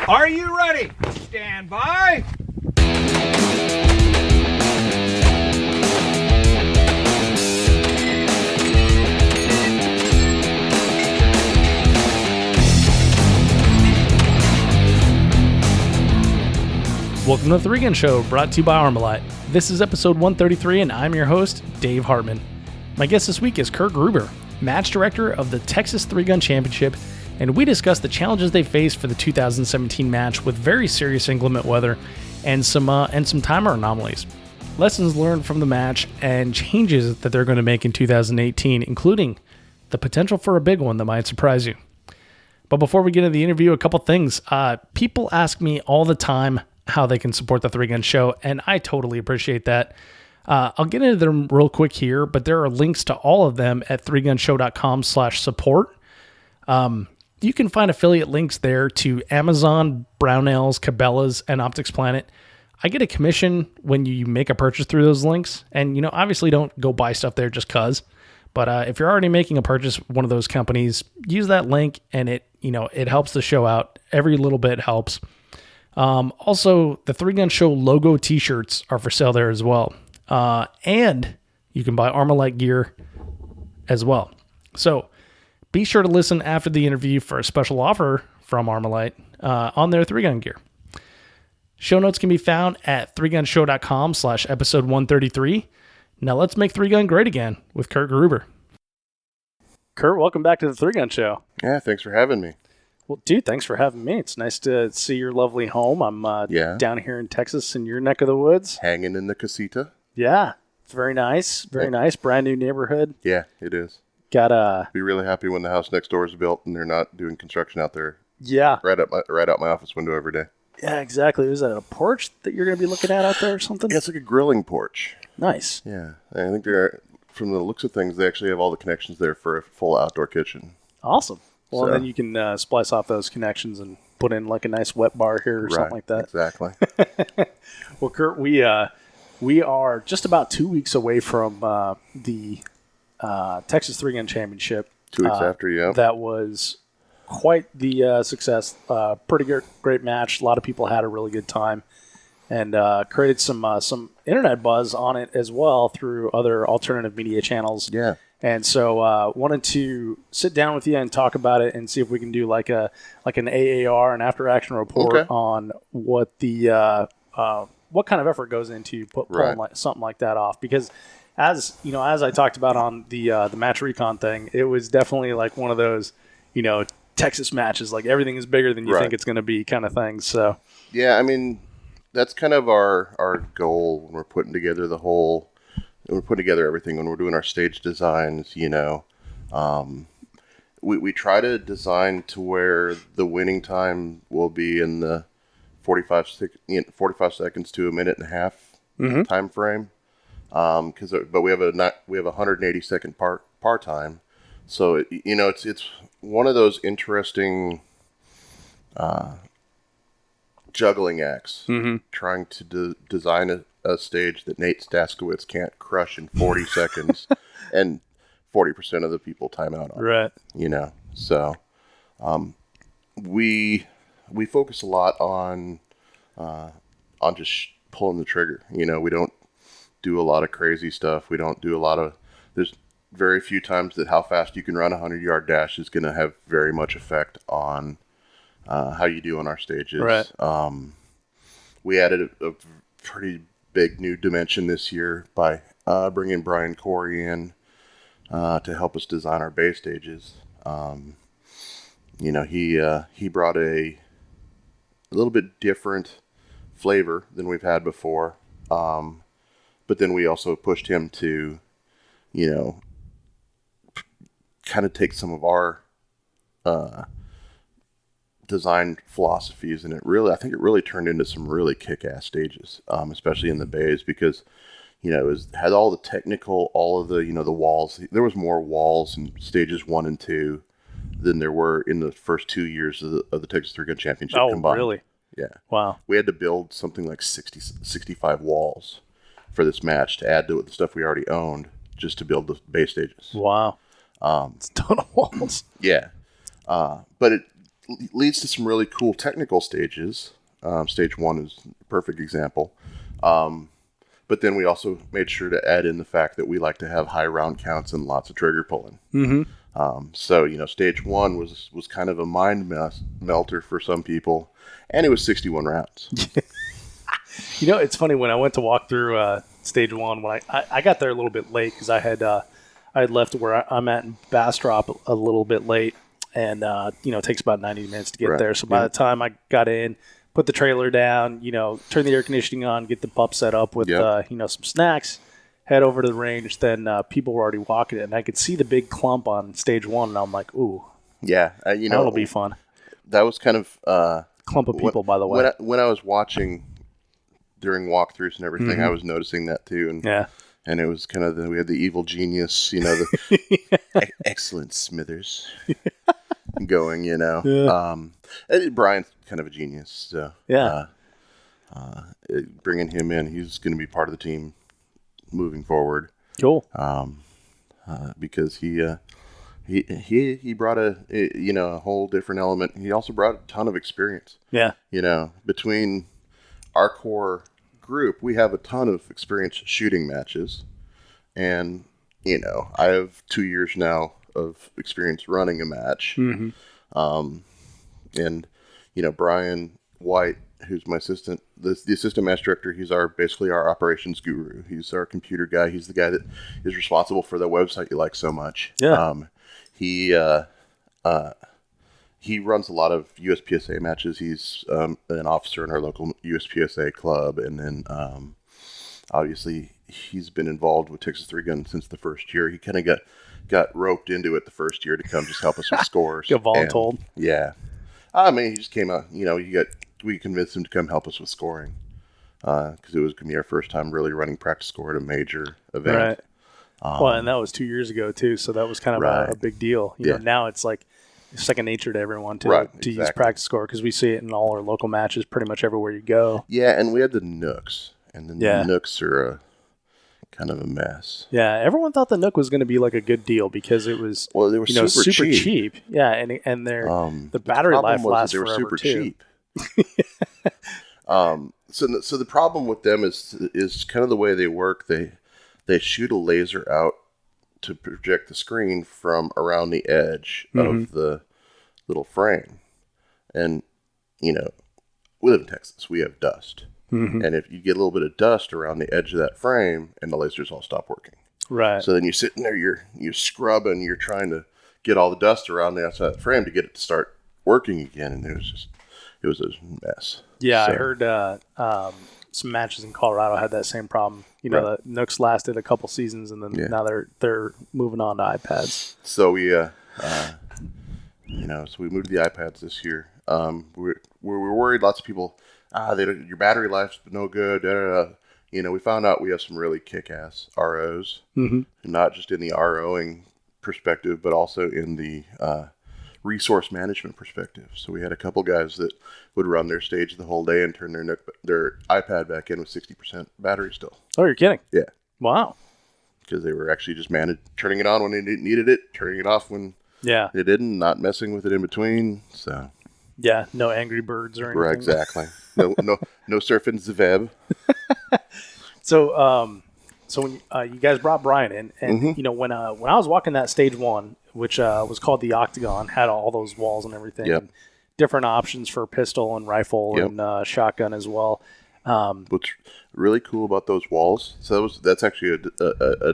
Are you ready? Stand by. Welcome to the Three Gun Show, brought to you by Armalite. This is episode 133, and I'm your host, Dave Hartman. My guest this week is Kurt Gruber, Match Director of the Texas Three Gun Championship, and we discuss the challenges they faced for the 2017 match with very serious inclement weather and some timer anomalies, lessons learned from the match, and changes that they're going to make in 2018, including the potential for a big one that might surprise you. But before we get into the interview, a couple things. People ask me all the time how they can support the Three Gun Show, and I totally appreciate that. I'll get into them real quick here, but there are links to all of them at threegunshow.com/support. You can find affiliate links there to Amazon, Brownells, Cabela's, and Optics Planet. I get a commission when you make a purchase through those links, and obviously don't go buy stuff there just cause. But if you're already making a purchase with one of those companies, use that link, and it helps the show out. Every little bit helps. Also, the Three Gun Show logo t-shirts are for sale there as well. And you can buy Armalite gear as well. So be sure to listen after the interview for a special offer from Armalite on their Three Gun gear. Show notes can be found at threegunshow.com/episode 133. Now let's make Three Gun great again with Kurt Gruber. Kurt, welcome back to the Three Gun Show. Yeah, thanks for having me. Well, dude, thanks for having me. It's nice to see your lovely home. I'm down here in Texas in your neck of the woods. Hanging in the casita. Yeah, it's very nice. Very nice. Brand new neighborhood. Yeah, it is. Be really happy when the house next door is built and they're not doing construction out there. Yeah. Right out my office window every day. Yeah, exactly. Is that a porch that you're going to be looking at out there or something? Yeah, it's like a grilling porch. Nice. Yeah. I think from the looks of things, they actually have all the connections there for a full outdoor kitchen. Awesome. Well, then you can splice off those connections and put in like a nice wet bar here or something like that. Exactly. Well, Kurt, we are just about 2 weeks away from the Texas Three Gun Championship. 2 weeks after, yeah. That was quite the success. Pretty great match. A lot of people had a really good time, and created some internet buzz on it as well through other alternative media channels. Yeah. And so wanted to sit down with you and talk about it and see if we can do like an AAR, an after action report on what the what kind of effort goes into pulling something like that off. Because as I talked about on the match recon thing, it was definitely like one of those Texas matches, like everything is bigger than you think it's going to be kind of thing. So yeah, I mean that's kind of our goal when we're putting together everything, when we're doing our stage designs, we try to design to where the winning time will be in the 45 seconds to a minute and a half time frame. But we have a 180-second par time. So, it's one of those interesting juggling acts, trying to design a stage that Nate Staskowitz can't crush in 40 seconds, and 40% of the people time out on. Right. So we focus a lot on just pulling the trigger. We don't do a lot of crazy stuff. We don't do there's very few times that how fast you can run a 100-yard dash is going to have very much effect on how you do on our stages. Right. We added a pretty big new dimension this year by bringing Brian Corey in to help us design our base stages. He brought a little bit different flavor than we've had before, but then we also pushed him to kind of take some of our design philosophies, and I think it really turned into some really kick-ass stages, especially in the bays, because it had all the technical, all of the the walls. There was more walls in stages 1 and 2 than there were in the first 2 years of the Texas Three Gun Championship combined. Oh, really? Yeah. Wow. We had to build something like 65 walls for this match to add to the stuff we already owned, just to build the base stages. Wow. It's a ton of walls. Yeah. But leads to some really cool technical stages. Stage 1 is a perfect example. But then we also made sure to add in the fact that we like to have high round counts and lots of trigger pulling. So, stage 1 was kind of a mind melter for some people, and it was 61 rounds. It's funny, when I went to walk through stage 1, when I got there a little bit late because I had left where I'm at in Bastrop a little bit late, and it takes about 90 minutes to get there. So by the time I got in, put the trailer down, turn the air conditioning on, get the pup set up with, some snacks, head over to the range. Then people were already walking it, and I could see the big clump on stage 1, and I'm like, ooh. Yeah. That'll be fun. That was kind of... clump of people, by the way. When I was watching during walkthroughs and everything, I was noticing that too. And it was kind of, we had the evil genius, the excellent Smithers going, Brian's kind of a genius, so bringing him in, he's going to be part of the team moving forward. Cool. Because he brought a whole different element. He also brought a ton of experience. Yeah. Between our core group, we have a ton of experience shooting matches, and I have 2 years now of experience running a match. And Brian White, who's my assistant, the assistant match director, he's basically our operations guru. He's our computer guy. He's the guy that is responsible for the website you like so much. He runs a lot of USPSA matches. He's an officer in our local USPSA club, and then obviously he's been involved with Texas 3 Gun since the first year. He kind of got roped into it the first year to come just help us with scores. Got voluntold. Yeah. I mean, he just came out, we convinced him to come help us with scoring because it was going to be our first time really running Practiscore at a major event. Right. Well, and that was 2 years ago too, so that was kind of a big deal. Now it's like second nature to everyone to use Practiscore, because we see it in all our local matches pretty much everywhere you go. Yeah, and we had the Nooks, and then the Nooks are kind of a mess. Yeah, everyone thought the Nook was going to be like a good deal because it was they were super cheap. Yeah, and the battery life lasts forever too. They were super cheap. So the problem with them is kind of the way they work. They shoot a laser out to project the screen from around the edge of the little frame. And, we live in Texas. We have dust. And if you get a little bit of dust around the edge of that frame, and the lasers all stop working. Right. So then you're sitting there, you're scrubbing, you're trying to get all the dust around the outside of the frame to get it to start working again. And it was a mess. Yeah, so. I heard some matches in Colorado had that same problem. The Nooks lasted a couple seasons, and then now they're moving on to iPads. So we, so we moved to the iPads this year. We're worried. Lots of people, your battery life's no good. We found out we have some really kick-ass ROs, not just in the ROing perspective, but also in the resource management perspective. So we had a couple guys that would run their stage the whole day and turn their iPad back in with 60% battery still. Oh, you're kidding? Yeah. Wow. Because they were actually just turning it on when they needed it, turning it off when they didn't, not messing with it in between. So. Yeah, no Angry Birds or anything. Right, exactly. No surfing the web. So when you guys brought Brian in, and when I was walking that stage 1, which was called the Octagon, had all those walls and everything, and different options for pistol and rifle and shotgun as well. What's really cool about those walls? So that's actually a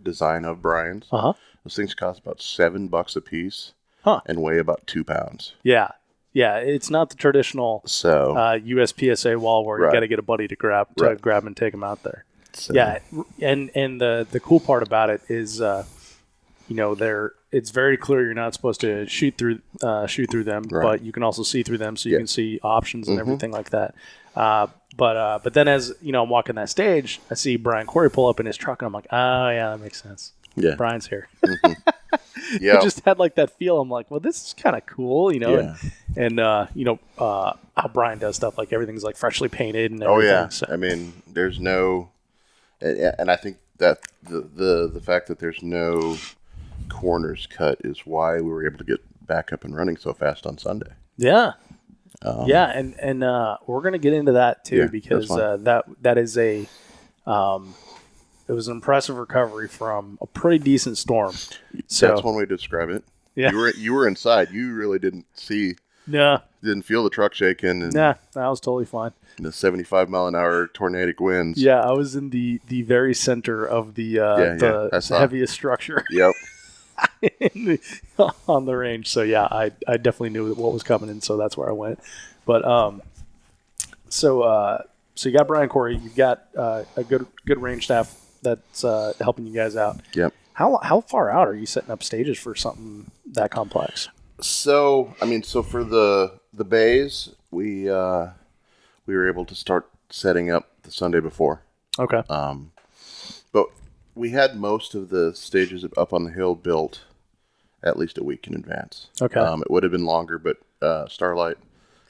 design of Brian's. Those things cost about $7 a piece, and weigh about 2 pounds. Yeah. Yeah, it's not the traditional USPSA wall where you got to get a buddy to grab and take them out there. So. Yeah, and the cool part about it is, it's very clear you're not supposed to shoot through them, but you can also see through them, so you can see options and everything like that. But then as I'm walking that stage, I see Brian Corey pull up in his truck, and I'm like, oh yeah, that makes sense. Yeah, Brian's here. Yeah, it just had like that feel. I'm like, well, this is kind of cool, and how Brian does stuff, like everything's like freshly painted and everything. Oh yeah, so. I mean, there's no, and I think that the fact that there's no corners cut is why we were able to get back up and running so fast on Sunday. Yeah. And we're gonna get into that too because that is a it was an impressive recovery from a pretty decent storm. So that's one way to describe it. Yeah, you were inside. You really didn't see. No, didn't feel the truck shaking. And that was totally fine. The 75-mile-an-hour tornadic winds. Yeah, I was in the very center of the heaviest structure. Yep. On the range. So yeah, I definitely knew what was coming, and so that's where I went. But so you got Brian Corey, you've got a good range staff that's helping you guys out. Yep. How far out are you setting up stages for something that complex? So for the bays, we were able to start setting up the Sunday before. Okay. But we had most of the stages up on the hill built at least a week in advance. Okay. It would have been longer, but Starlight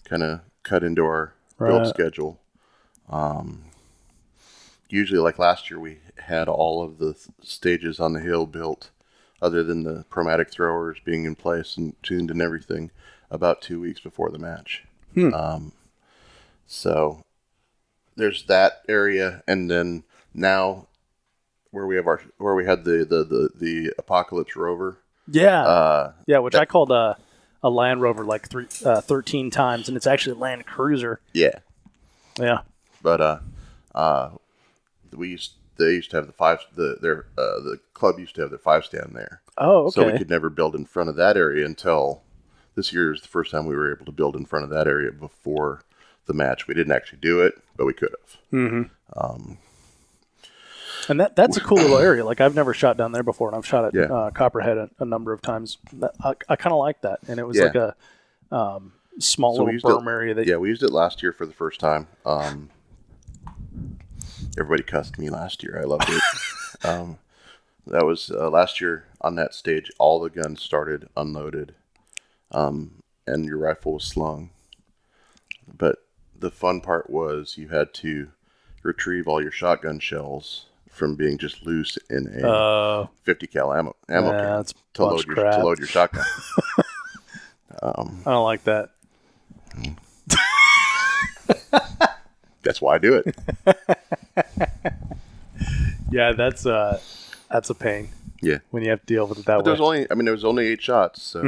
kind of cut into our build schedule. Usually, like last year, we had all of the stages on the hill built, other than the Promatic throwers being in place and tuned and everything, about 2 weeks before the match. So there's that area, and then now where we had the Apocalypse Rover. Yeah, which I called a Land Rover like 13 times, and it's actually a Land Cruiser. Yeah. But they used to have the club used to have their 5-stand there. Oh, okay. So we could never build in front of that area until this year is the first time we were able to build in front of that area before the match. We didn't actually do it, but we could have. Mm-hmm. And that's a cool little area. Like I've never shot down there before, and I've shot at Copperhead a number of times. I kind of like that, and it was like a small little berm area. We used it last year for the first time. Everybody cussed me last year. I loved it. That was last year on that stage. All the guns started unloaded, and your rifle was slung. But the fun part was you had to retrieve all your shotgun shells from being just loose in a 50 cal ammo can to load your shotgun. I don't like that. That's why I do it. Yeah, that's a pain. Yeah, when you have to deal with it that way. There was only 8 shots, so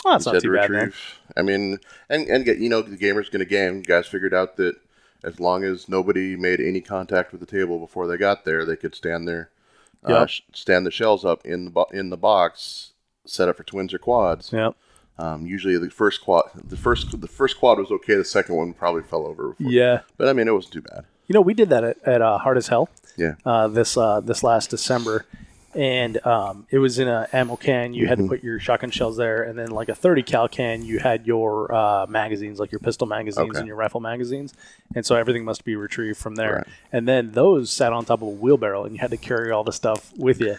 well, that's not too bad, man. I mean, and get the gamer's gonna game. You guys figured out that as long as nobody made any contact with the table before they got there, they could stand there, stand the shells up in the box, set up for twins or quads. Yep. Usually the first quad was okay. The second one probably fell over. Yeah. But I mean, it wasn't too bad. We did that at Hard as Hell. Yeah. This last December, and it was in a ammo can. You had to put your shotgun shells there, and then like a 30 cal can, you had your magazines, like your pistol magazines and your rifle magazines, and so everything must be retrieved from there. Right. And then those sat on top of a wheelbarrow, and you had to carry all the stuff with you.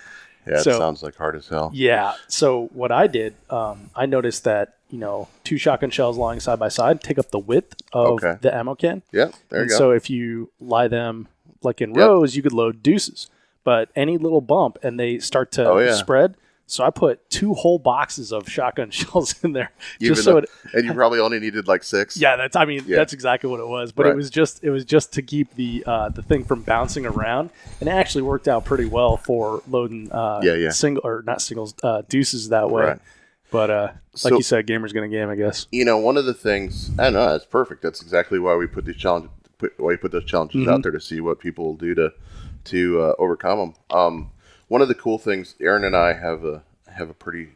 Yeah, it sounds like Hard as Hell. Yeah. So what I did, I noticed that 2 shotgun shells lying side by side take up the width of the ammo can. Yeah, there you go. So if you lie them like in rows, you could load deuces. But any little bump and they start to spread. So I put 2 whole boxes of shotgun shells in there. And you probably only needed like 6. Yeah, that's exactly what it was. But it was just to keep the thing from bouncing around, and it actually worked out pretty well for loading single or not singles deuces that way. Right. But like you said, gamer's gonna game, I guess. One of the things I know that's perfect. That's exactly why we put these challenges. Why we put those challenges out there to see what people will do to overcome them. One of the cool things, Aaron and I have a pretty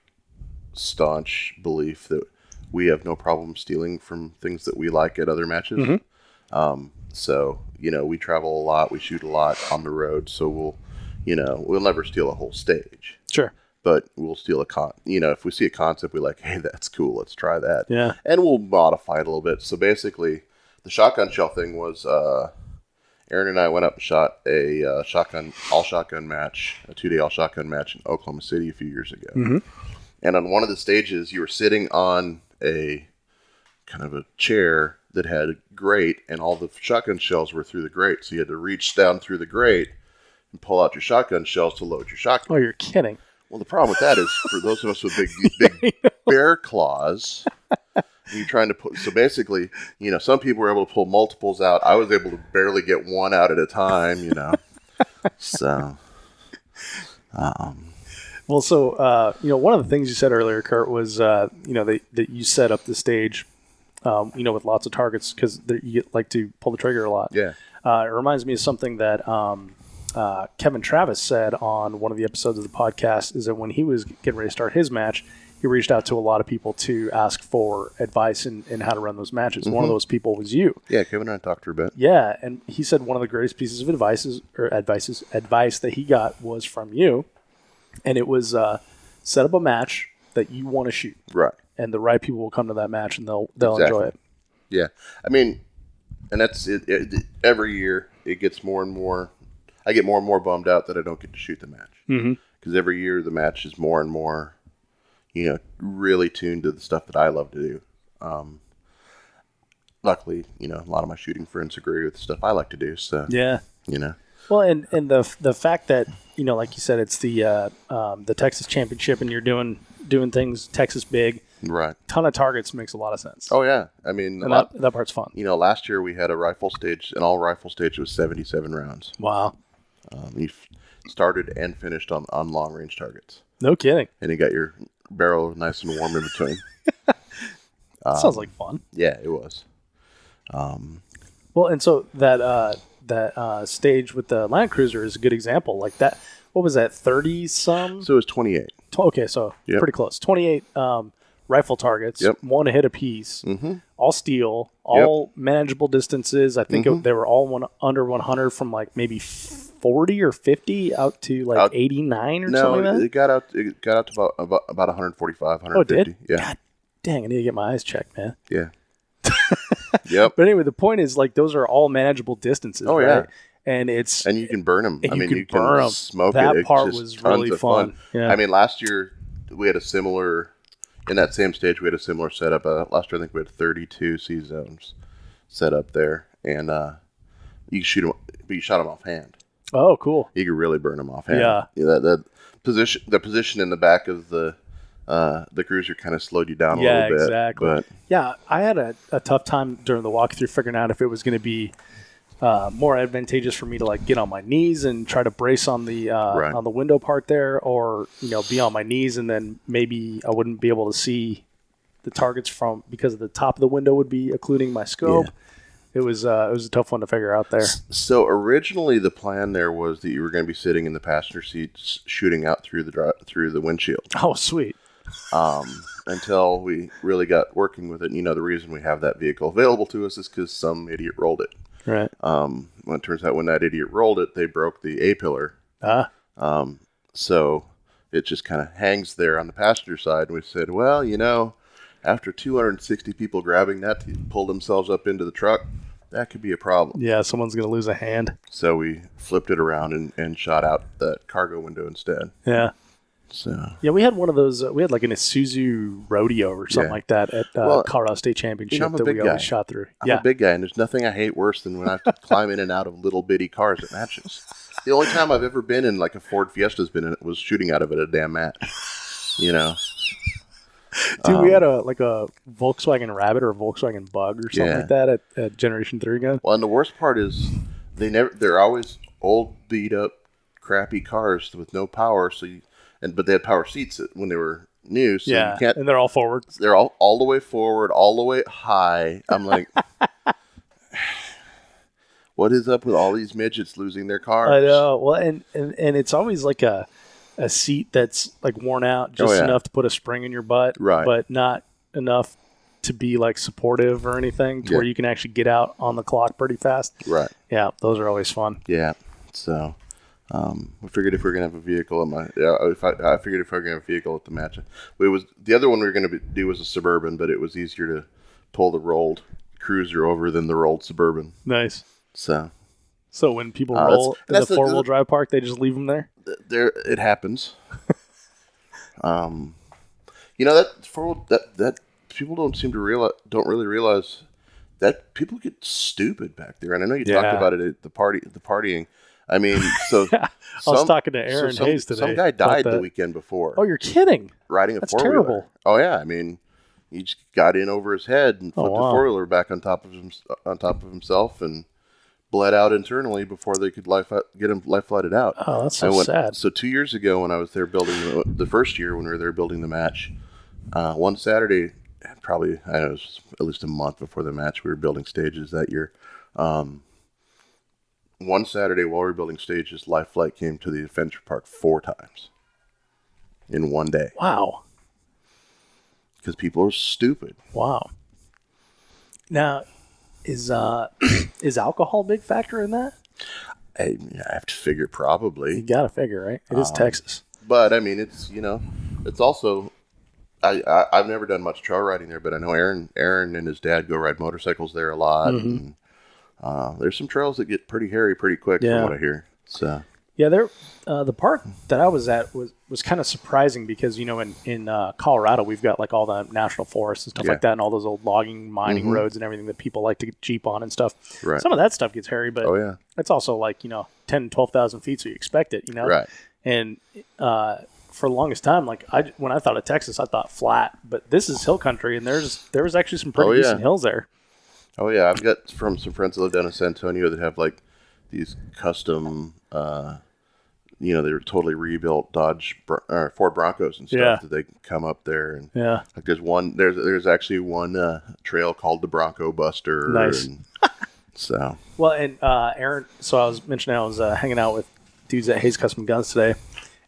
staunch belief that we have no problem stealing from things that we like at other matches. So we travel a lot, we shoot a lot on the road, so we'll never steal a whole stage. Sure. But we'll steal if we see a concept, we're like, hey, that's cool, let's try that. Yeah. And we'll modify it a little bit. So basically, the shotgun shell thing was, Aaron and I went up and shot a all shotgun match, a 2-day all shotgun match in Oklahoma City a few years ago. And on one of the stages, you were sitting on a kind of a chair that had a grate, and all the shotgun shells were through the grate. So you had to reach down through the grate and pull out your shotgun shells to load your shotgun. Oh, you're kidding. Well, the problem with that is for those of us with big bear claws, you're trying to put. So basically, some people were able to pull multiples out. I was able to barely get one out at a time. So. Well, so one of the things you said earlier, Kurt, was that you set up the stage, with lots of targets because you like to pull the trigger a lot. Yeah. It reminds me of something that Kevin Travis said on one of the episodes of the podcast. Is that when he was getting ready to start his match, he reached out to a lot of people to ask for advice in how to run those matches. One of those people was you. Yeah, Kevin and I talked for a bit. Yeah, and he said one of the greatest pieces of advice that he got was from you. And it was set up a match that you want to shoot. Right. And the right people will come to that match and they'll Exactly. enjoy it. Yeah. I mean, and that's it. Every year it gets more and more. I get more and more bummed out that I don't get to shoot the match. Because every year the match is more and more, really tuned to the stuff that I love to do. Luckily, a lot of my shooting friends agree with the stuff I like to do. So, yeah. Well, and the fact that, like you said, it's the Texas Championship and you're doing things Texas big. Right. Ton of targets makes a lot of sense. Oh, yeah. I mean, that part's fun. Last year we had a rifle stage, and all rifle stage was 77 rounds. Wow. You started and finished on long range targets. No kidding. And you got your barrel nice and warm in between. Sounds like fun. Yeah, it was. Well, and so that stage with the Land Cruiser is a good example. Like that, what was that, 30-some? So it was 28. Okay, so pretty close. 28 rifle targets, one a hit apiece, all steel, all manageable distances. I think they were all under 100 from like maybe 40 or 50 out to 89 or something like that? it got out to about 145, 150. Oh, it did? Yeah. God dang, I need to get my eyes checked, man. Yeah. Yep. But anyway, the point is, like, those are all manageable distances, right? Yeah. And you can burn them. I mean, you can burn them. Smoke that it. It's part just was tons really of fun. Yeah. I mean, last year we had in that same stage, we had a similar setup. Last year, I think we had 32 C zones set up there, and you could shoot them, but you shot them offhand. Oh, cool. You could really burn them offhand. Yeah. The position in the back of the cruiser kind of slowed you down a little bit. Yeah, exactly. But yeah, I had a tough time during the walkthrough figuring out if it was going to be more advantageous for me to like get on my knees and try to brace on the on the window part there, or be on my knees and then maybe I wouldn't be able to see the targets because the top of the window would be occluding my scope. Yeah. It was a tough one to figure out there. So originally the plan there was that you were going to be sitting in the passenger seats shooting out through the windshield. Oh, sweet. Until we really got working with it. And, the reason we have that vehicle available to us is because some idiot rolled it. Right. Well, it turns out when that idiot rolled it, they broke the A-pillar. So it just kind of hangs there on the passenger side. And we said, well, after 260 people grabbing that to pull themselves up into the truck, that could be a problem. Yeah, someone's going to lose a hand. So we flipped it around and shot out that cargo window instead. Yeah. So yeah, we had one of those. We had like an Isuzu Rodeo or something like that at Colorado State Championship that we always shot through. I'm a big guy, and there's nothing I hate worse than when I have to climb in and out of little bitty cars at matches. The only time I've ever been in like a Ford Fiesta's been in it was shooting out of it at a damn match. Dude, we had a Volkswagen Rabbit or a Volkswagen Bug or something like that at Generation 3 gun. Well, and the worst part is they're always old, beat up, crappy cars with no power. But they had power seats when they were new. So you can't, and they're all forward. They're all the way forward, all the way high. I'm like, what is up with all these midgets losing their cars? I know. Well, and it's always like a seat that's like worn out just enough to put a spring in your butt, right? But not enough to be like supportive or anything to where you can actually get out on the clock pretty fast. Right. Yeah, those are always fun. Yeah. So we figured if we were gonna have a vehicle I figured if we were gonna have a vehicle at the match, the other one we were gonna do was a Suburban, but it was easier to pull the rolled Cruiser over than the rolled Suburban. Nice. So when people roll in the 4-wheel drive park, they just leave them there? There, it happens. That people don't really realize that people get stupid back there. And I know you talked about it at the partying. I mean, so I was talking to Aaron Hayes today. Some guy died the weekend before. Oh, you're kidding? Riding a 4-wheeler. That's terrible. Oh yeah, I mean, he just got in over his head and flipped the wow. four-wheeler back on top of himself and bled out internally before they could get him life flighted out. Oh, that's so sad. So 2 years ago when I was there building the first year when we were there building the match, one Saturday, probably I don't know, it was at least a month before the match, we were building stages that year. One Saturday while we were building stages, life flight came to the adventure park 4 times in one day. Wow. Because people are stupid. Wow. Now, is alcohol a big factor in that? I have to figure probably. You got to figure, right? It is Texas. But I mean, it's it's also. I've never done much trail riding there, but I know Aaron and his dad go ride motorcycles there a lot. Mm-hmm. And, there's some trails that get pretty hairy pretty quick from what I hear. So yeah, the park that I was at was kind of surprising because in Colorado we've got like all the national forests and stuff like that, and all those old logging mining roads and everything that people like to Jeep on and stuff. Right. Some of that stuff gets hairy, but it's also like 10, 12,000 feet, so you expect it, Right. And for the longest time, like when I thought of Texas, I thought flat, but this is hill country, and there was actually some pretty decent hills there. Oh yeah, I've got from some friends that live down in San Antonio that have like these custom, they were totally rebuilt Ford Broncos and stuff that they come up there and like there's actually one trail called the Bronco Buster. Nice. And so well, and Aaron. So I was mentioning I was hanging out with dudes at Hayes Custom Guns today.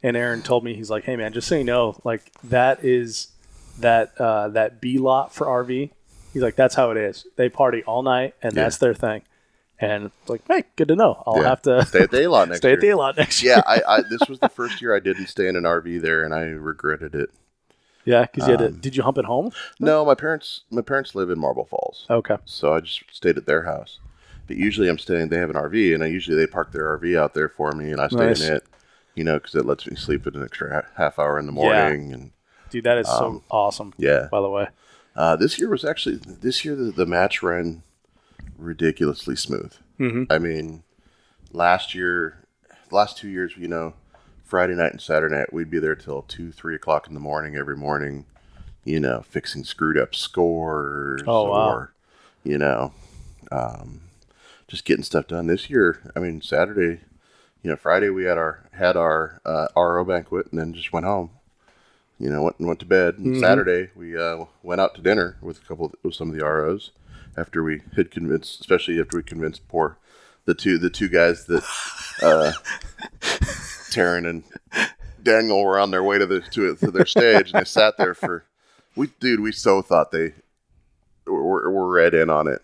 And Aaron told me, he's like, hey, man, just so you know, like, that is that B lot for RV. He's like, that's how it is. They party all night, and that's their thing. And it's like, hey, good to know. I'll have to stay at the A-Lot next year. Stay at the A-Lot next year. Yeah, this was the first year I didn't stay in an RV there, and I regretted it. Yeah, because did you hump it home? No, my parents live in Marble Falls. Okay. So I just stayed at their house. But usually they have an RV, and they park their RV out there for me, and I stay in it. Because it lets me sleep at an extra half hour in the morning. And dude, that is so awesome. Yeah. By the way, this year the match ran ridiculously smooth. Mm-hmm. I mean, last 2 years, Friday night and Saturday night, we'd be there till 2-3 o'clock in the morning every morning. Fixing screwed up scores. Oh wow. Or just getting stuff done. This year, I mean, Saturday. Friday we had our RO banquet and then just went home. Went to bed. And Saturday we went out to dinner with some of the ROs after we had convinced the two guys that Taryn and Daniel were on their way to their stage, and they sat there we so thought they were read in on it.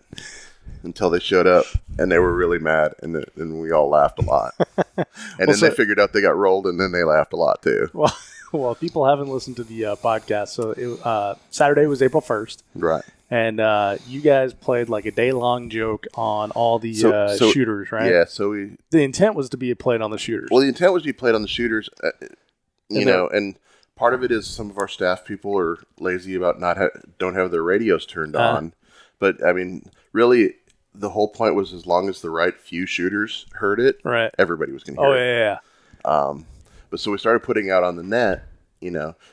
Until they showed up, and they were really mad, and we all laughed a lot. And then they figured out they got rolled, and then they laughed a lot too. Well, people haven't listened to the podcast, so Saturday was April 1st. Right. And you guys played like a day-long joke on all the shooters, right? Yeah, so the intent was to be played on the shooters. Well, the intent was to be played on the shooters, and part of it is some of our staff people are lazy about don't have their radios turned on. But, I mean, really... The whole point was as long as the right few shooters heard it, everybody was going to hear it. Oh, yeah. But so we started putting out on the net,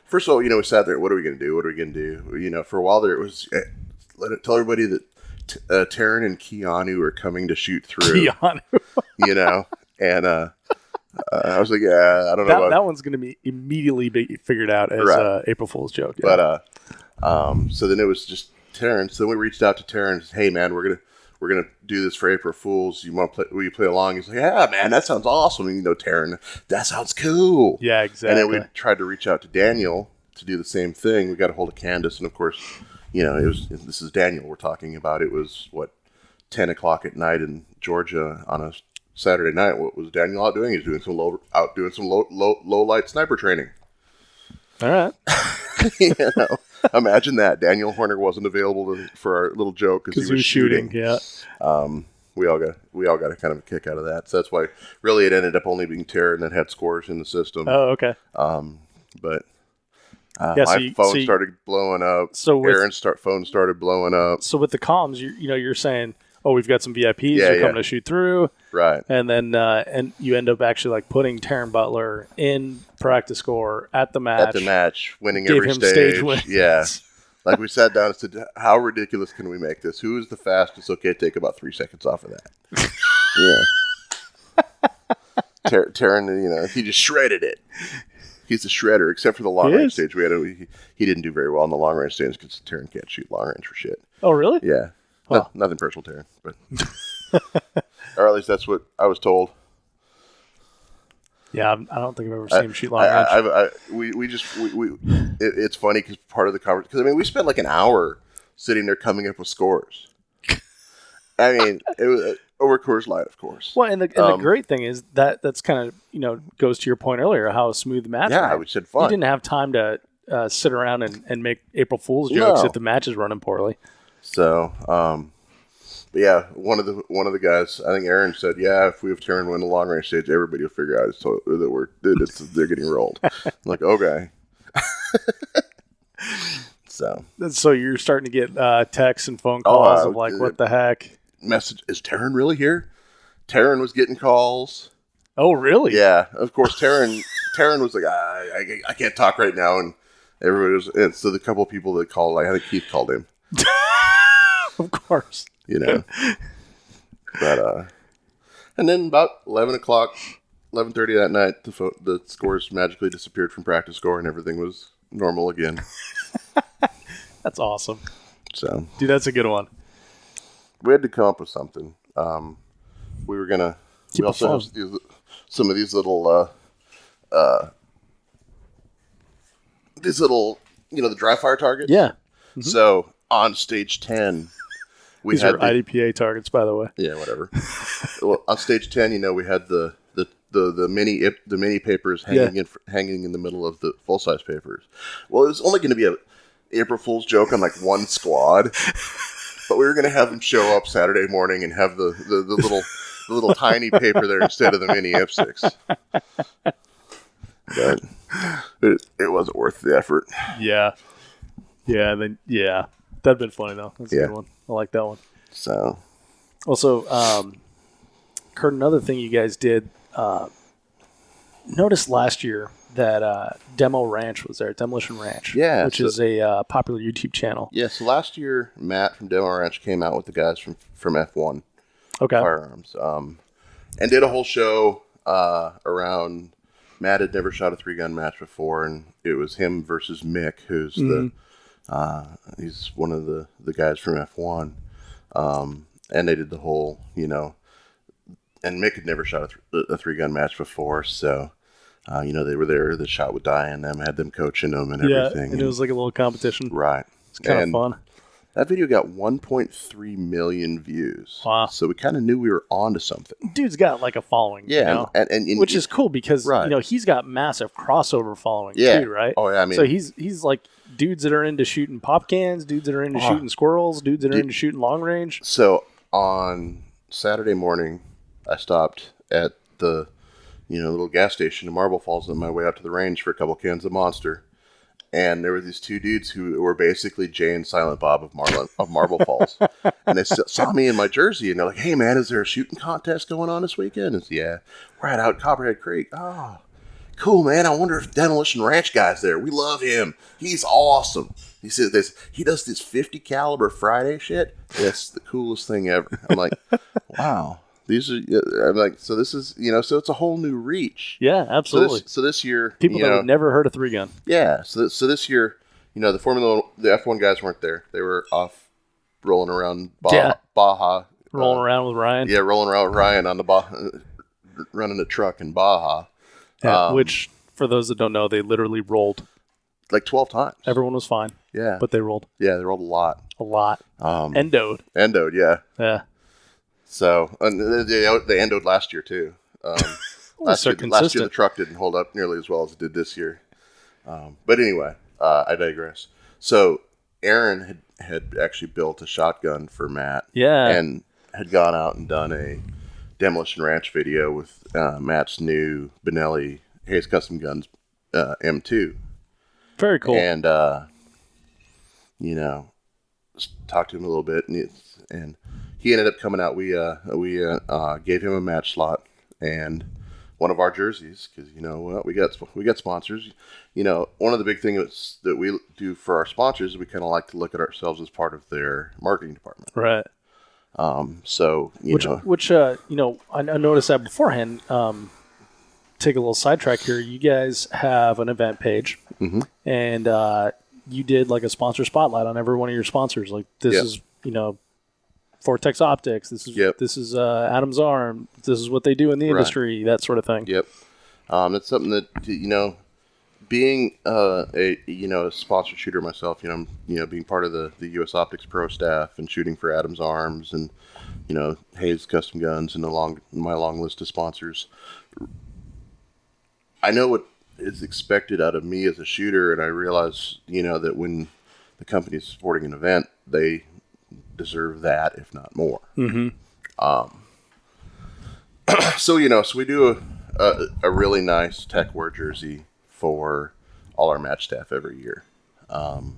First of all, we sat there, what are we going to do? What are we going to do? For a while there, it was, tell everybody that Taryn and Keanu are coming to shoot through. Keanu. And I was like, I don't know. That one's going to be immediately figured out as April Fool's joke. Yeah. But, so then it was just Taryn. So then we reached out to Taryn and said, hey, man, we're going to do this for April Fools. Will you play along? He's like, yeah, man, that sounds awesome. And, Taryn, that sounds cool. Yeah, exactly. And then we tried to reach out to Daniel to do the same thing. We got a hold of Candace. And, of course, this is Daniel we're talking about. It was, 10 o'clock at night in Georgia on a Saturday night. What was Daniel out doing? He's doing some low light sniper training. All right. Imagine that Daniel Horner wasn't available for our little joke because he was shooting. Yeah. We all got a kind of a kick out of that. So that's why really it ended up only being Taryn that had scores in the system. Oh, okay. But my phone started blowing up. So Aaron's phone started blowing up. So with the comms, you're saying, oh, we've got some VIPs who are coming to shoot through. Right. And then and you end up actually like putting Taryn Butler in Practiscore at the match. Winning every stage. Win. Yeah. Like we sat down and said, how ridiculous can we make this? Who is the fastest? Okay, take about 3 seconds off of that. Yeah. Taryn, he just shredded it. He's a shredder, except for the long range stage. He didn't do very well in the long range stage because Taryn can't shoot long range for shit. Oh, really? Yeah. Huh. Nothing personal, Taryn, but or at least that's what I was told. Yeah, I don't think I've ever seen him shoot long range. It's funny because part of the conversation, because we spent like an hour sitting there coming up with scores. I mean, it was over Coors Light, of course. Well, and the great thing is that's kind of goes to your point earlier, how smooth the match. Yeah, we said fun. You didn't have time to sit around and make April Fool's jokes if the match is running poorly. So, but yeah, one of the guys, I think Aaron said, yeah, if we have Taryn win the long range stage, everybody will figure out that they're getting rolled. I'm like, okay. So you're starting to get texts and phone calls of like, what the heck? Message, is Taryn really here? Taryn was getting calls. Oh, really? Yeah, of course. Taryn was like, I can't talk right now, and everybody was. And so the couple of people that called, like I think Keith called him. Of course. But and then about 11:30 that night, the scores magically disappeared from Practiscore, and everything was normal again. That's awesome. So, dude, that's a good one. We had to come up with something. We were gonna. We also have some of these little, the dry fire targets. Yeah. Mm-hmm. So on stage 10, these are IDPA targets, by the way. Yeah, whatever. Well, on stage 10, we had the mini papers hanging in the middle of the full size papers. Well, it was only going to be a April Fool's joke on like one squad. But we were going to have them show up Saturday morning and have the little tiny paper there instead of the mini F6. But it wasn't worth the effort. Yeah. That'd been funny though. That's a good one. I like that one. So, also, Kurt, another thing you guys did. Noticed last year that Demo Ranch was there, Demolition Ranch, which is a popular YouTube channel. Yeah, so last year, Matt from Demo Ranch came out with the guys from F1 Firearms and did a whole show around. Matt had never shot a 3-gun match before, and it was him versus Mick, who's he's one of the guys from F1. And they did the whole, and Mick had never shot a 3-gun match before, so... they were there. The shot with Diane and them, had them coaching them and everything. And it was like a little competition. Right. It's kind of fun. That video got 1.3 million views. Wow. So we kind of knew we were onto something. Dude's got like a following. Yeah. And which is cool because, he's got massive crossover following too, right? Oh, yeah. I mean, so he's like dudes that are into shooting pop cans, dudes that are into shooting squirrels, dudes that are into shooting long range. So on Saturday morning, I stopped at the little gas station in Marble Falls on my way out to the range for a couple cans of Monster. And there were these two dudes who were basically Jay and Silent Bob of Marble Falls. And they saw me in my jersey, and they're like, hey, man, is there a shooting contest going on this weekend? And I said, yeah, we're out Copperhead Creek. Oh, cool, man. I wonder if Demolition Ranch guy's there. We love him. He's awesome. He says he does this 50 caliber Friday shit. It's the coolest thing ever. I'm like, wow. I'm like, so this is, so it's a whole new reach. Yeah, absolutely. So this year, people that have never heard of 3-gun. Yeah. So this year, the the F1 guys weren't there. They were off rolling around Baja. Rolling around with Ryan. Yeah, rolling around with Ryan on the Baja, running a truck in Baja. Which, for those that don't know, they literally rolled. Like 12 times. Everyone was fine. Yeah. But they rolled. Yeah, they rolled a lot. Endoed. Endoed, yeah. Yeah. So, and they endoed last year, too. Last year the truck didn't hold up nearly as well as it did this year. But anyway, I digress. So, Aaron had actually built a shotgun for Matt. Yeah. And had gone out and done a Demolition Ranch video with Matt's new Benelli Hayes Custom Guns M2. Very cool. And, talked to him a little bit, and he ended up coming out. We gave him a match slot, and one of our jerseys, because well, we got sponsors. One of the big things that we do for our sponsors is we kind of like to look at ourselves as part of their marketing department. Right. So which I noticed that beforehand. Take a little sidetrack here. You guys have an event page, and you did like a sponsor spotlight on every one of your sponsors. Like this is Vortex Optics. This is Adam's Arm. This is what they do in the industry. That sort of thing. Yep. That's something that being a sponsored shooter myself. Being part of the U.S. Optics Pro staff and shooting for Adam's Arms and Hayes Custom Guns and my long list of sponsors. I know what is expected out of me as a shooter, and I realize, that when the company is supporting an event, they deserve that, if not more. So we do a really nice tech wear jersey for all our match staff every year. So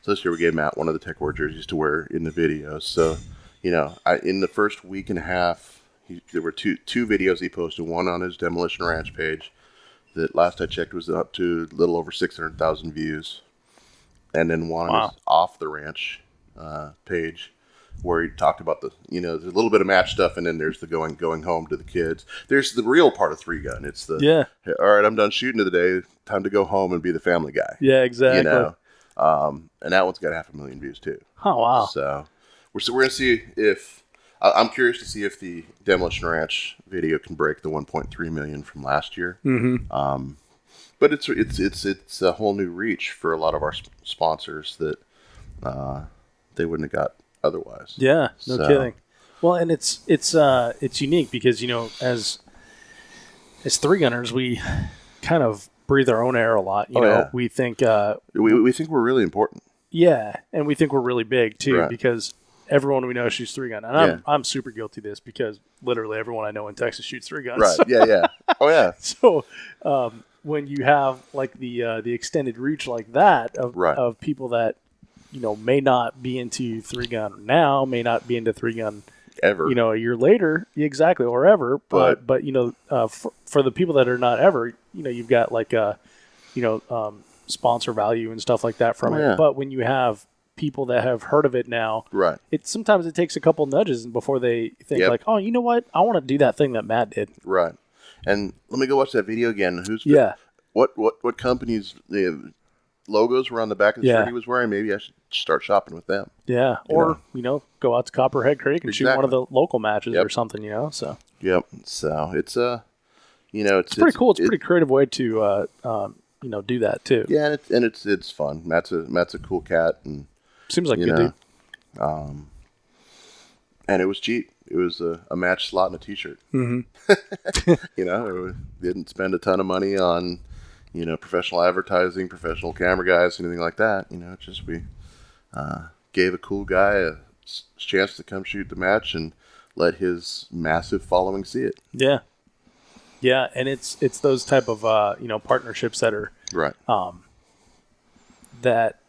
this year we gave Matt one of the tech wear jerseys to wear in the videos. So, in the first week and a half, there were two videos he posted, one on his Demolition Ranch page, that last I checked was up to a little over 600,000 views. And then one on his Off the Ranch page where he talked about there's a little bit of match stuff, and then there's the going home to the kids. There's the real part of Three Gun. It's hey, all right, I'm done shooting today. Time to go home and be the family guy. Yeah, exactly. And that one's got 500,000 views too. Oh, wow. So we're going to see if... I'm curious to see if the Demolition Ranch video can break the 1.3 million from last year. But it's a whole new reach for a lot of our sponsors that they wouldn't have got otherwise. Yeah, no kidding. Well, and it's unique because as Three Gunners, we kind of breathe our own air a lot. We think we think we're really important. Yeah, and we think we're really big too because everyone we know shoots Three Gun, and I'm super guilty of this because literally everyone I know in Texas shoots Three Guns. Right? Yeah. Oh yeah. So when you have like the extended reach like that of people that may not be into Three Gun now, may not be into Three Gun ever, a year later, exactly, or ever. But for the people that are not ever, you've got like sponsor value and stuff like that from it. But when you have people that have heard of it now, right? Sometimes it takes a couple nudges before they think like, oh, you know what? I want to do that thing that Matt did. Right. And let me go watch that video again. What companies logos were on the back of the shirt he was wearing? Maybe I should start shopping with them. Yeah. Or go out to Copperhead Creek and shoot one of the local matches or something. So. Yep. So it's it's pretty cool. It's a pretty creative way to do that too. Yeah, and it's fun. Matt's a cool cat and. Seems like a good dude. And it was cheap. It was a match slot and a T-shirt. Didn't spend a ton of money on, professional advertising, professional camera guys, anything like that. Just we gave a cool guy a chance to come shoot the match and let his massive following see it. Yeah, yeah, and it's those type of partnerships that are right. That.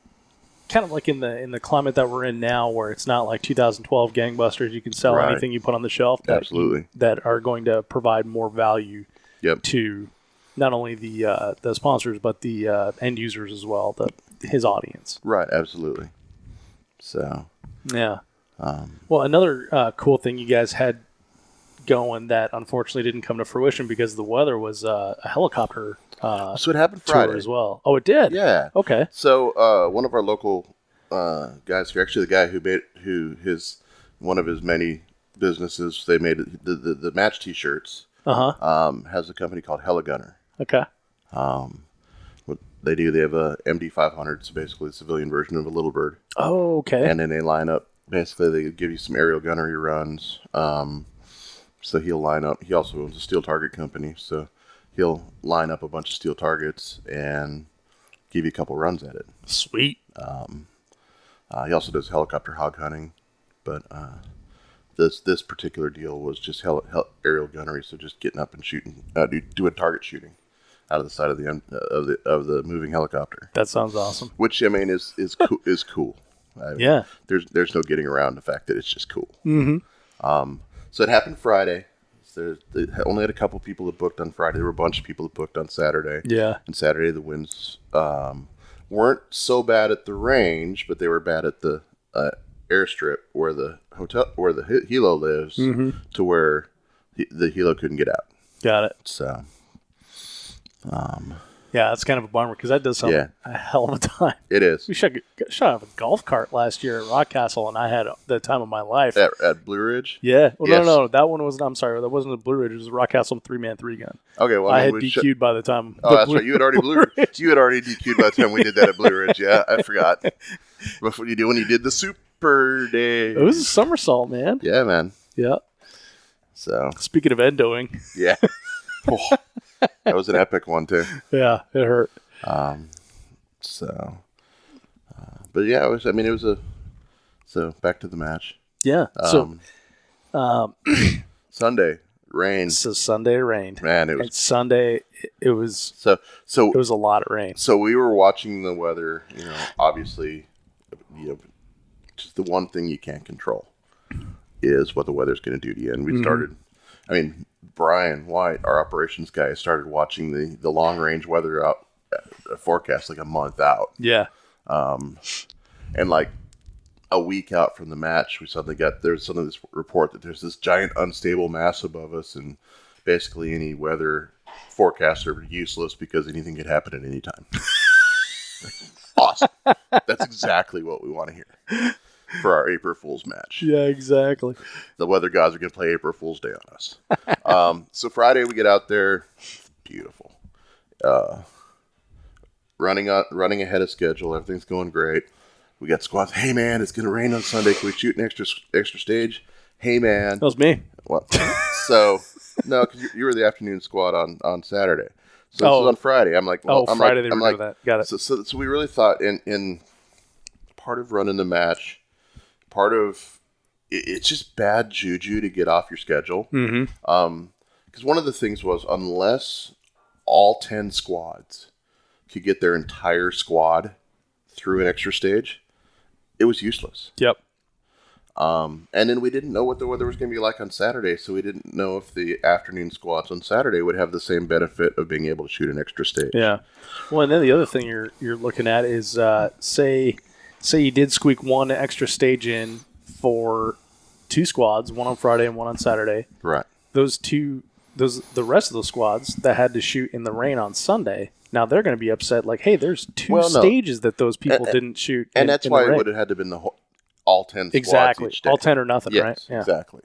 Kind of like in the climate that we're in now, where it's not like 2012 gangbusters. You can sell anything you put on the shelf. Absolutely. That are going to provide more value to not only the sponsors but the end users as well, his audience. Right. Absolutely. So. Yeah. Well, another cool thing you guys had going that unfortunately didn't come to fruition because the weather was a helicopter. So it happened Friday as well. Oh, it did. Yeah. Okay. So one of our local guys here, actually the guy one of his many businesses, they made the match T-shirts. Has a company called Heligunner. Okay. What they do, they have a MD500, so basically a civilian version of a Little Bird. Oh, okay. And then they line up. Basically, they give you some aerial gunnery runs. So he'll line up. He also owns a steel target company, so he'll line up a bunch of steel targets and give you a couple runs at it. Sweet. He also does helicopter hog hunting, but this particular deal was just aerial gunnery, so just getting up and shooting, doing target shooting out of the side of the moving helicopter. That sounds awesome. Which I mean is cool. Yeah. There's no getting around the fact that it's just cool. Mm-hmm. So it happened Friday. They only had a couple people that booked on Friday. There were a bunch of people that booked on Saturday. Yeah. And Saturday the winds weren't so bad at the range, but they were bad at the airstrip where the helo lives, to where the helo couldn't get out. Got it. So, yeah, that's kind of a bummer because that does sound like a hell of a time. it is. We shot off a golf cart last year at Rockcastle, and I had the time of my life. At Blue Ridge? Yeah. Well, Yes. no, that one wasn't. I'm sorry, that wasn't a Blue Ridge. It was a Rockcastle 3-man 3-gun. Okay, well, I had DQ'd by the time. Oh, that's right. You had already You had already DQ'd by the time we did that at Blue Ridge. Yeah, I forgot. Before you do when you did the Super Day. It was a somersault, man. Yeah, man. Yeah. So Speaking of endoing. yeah, oh, that was an epic one too. Yeah, it hurt. But yeah, it was. I mean, it was So back to the match. Yeah. Sunday rain. So Sunday rained. Man, it was. And Sunday it was. So it was a lot of rain. So we were watching the weather. Obviously, just the one thing you can't control is what the weather's going to do to you. And we started. I mean, Brian White, our operations guy, started watching the long range weather out forecast like a month out. Yeah. And like a week out from the match, we suddenly there's this report that there's this giant unstable mass above us, and basically any weather forecasts are useless because anything could happen at any time. Awesome. That's exactly what we want to hear for our April Fool's match. Yeah, exactly. The weather gods are going to play April Fool's Day on us. So Friday we get out there. Beautiful. Running ahead of schedule. Everything's going great. We got squads. Hey, man, it's going to rain on Sunday. Can we shoot an extra stage? Hey, man. That was me. What? So, no, because you were the afternoon squad on Saturday. So this was on Friday. I'm like, well, Friday they were doing that. Got it. So we really thought in part of running the match, part of it's just bad juju to get off your schedule. Because one of the things was, unless all 10 squads could get their entire squad through an extra stage, it was useless. Yep. And then we didn't know what the weather was going to be like on Saturday, so we didn't know if the afternoon squads on Saturday would have the same benefit of being able to shoot an extra stage. Yeah. Well, and then the other thing you're looking at is say you did squeak one extra stage in for 2 squads, one on Friday and one on Saturday. Right. The rest of the squads that had to shoot in the rain on Sunday, now they're going to be upset. Like, hey, there's 2 stages that those people didn't shoot. And that's why it would have had to have been all 10 squads exactly each day. All 10 or nothing, yes, right? Yeah. Exactly.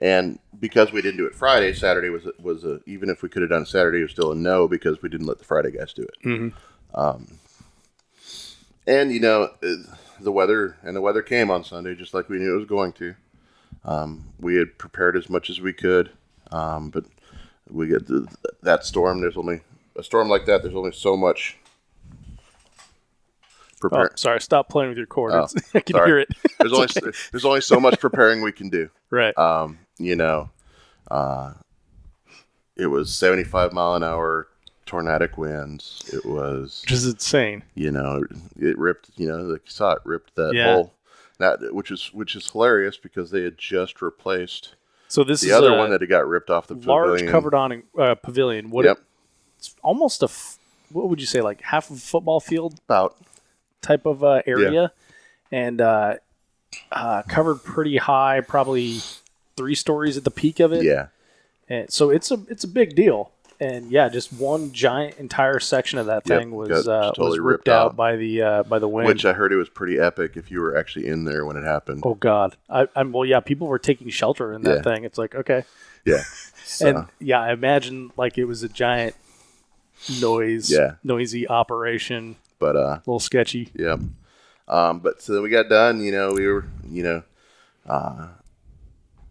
And because we didn't do it Friday, Saturday was a even if we could have done Saturday, it was still a no because we didn't let the Friday guys do it. And the weather came on Sunday just like we knew it was going to. We had prepared as much as we could, but we get that storm. There's only a storm like that. There's only so much. Oh, sorry, stop playing with your cord. I can hear it. There's only so much preparing we can do. Right. It was 75 mile an hour tornadic winds. It was just insane. It ripped. Like you saw, it ripped that hole. That which is hilarious because they had just replaced. So this the is other one that had got ripped off the large pavilion. covered awning pavilion. It's almost what would you say, like half of a football field about type of area, and covered pretty high, probably 3 stories at the peak of it. Yeah, and so it's a big deal. And just one giant entire section of that thing was totally ripped out by the wind. Which I heard it was pretty epic if you were actually in there when it happened. Oh God, people were taking shelter in that thing. It's like, okay, yeah, and I imagine like it was a giant noisy operation, but a little sketchy. Yeah, but so then we got done. We were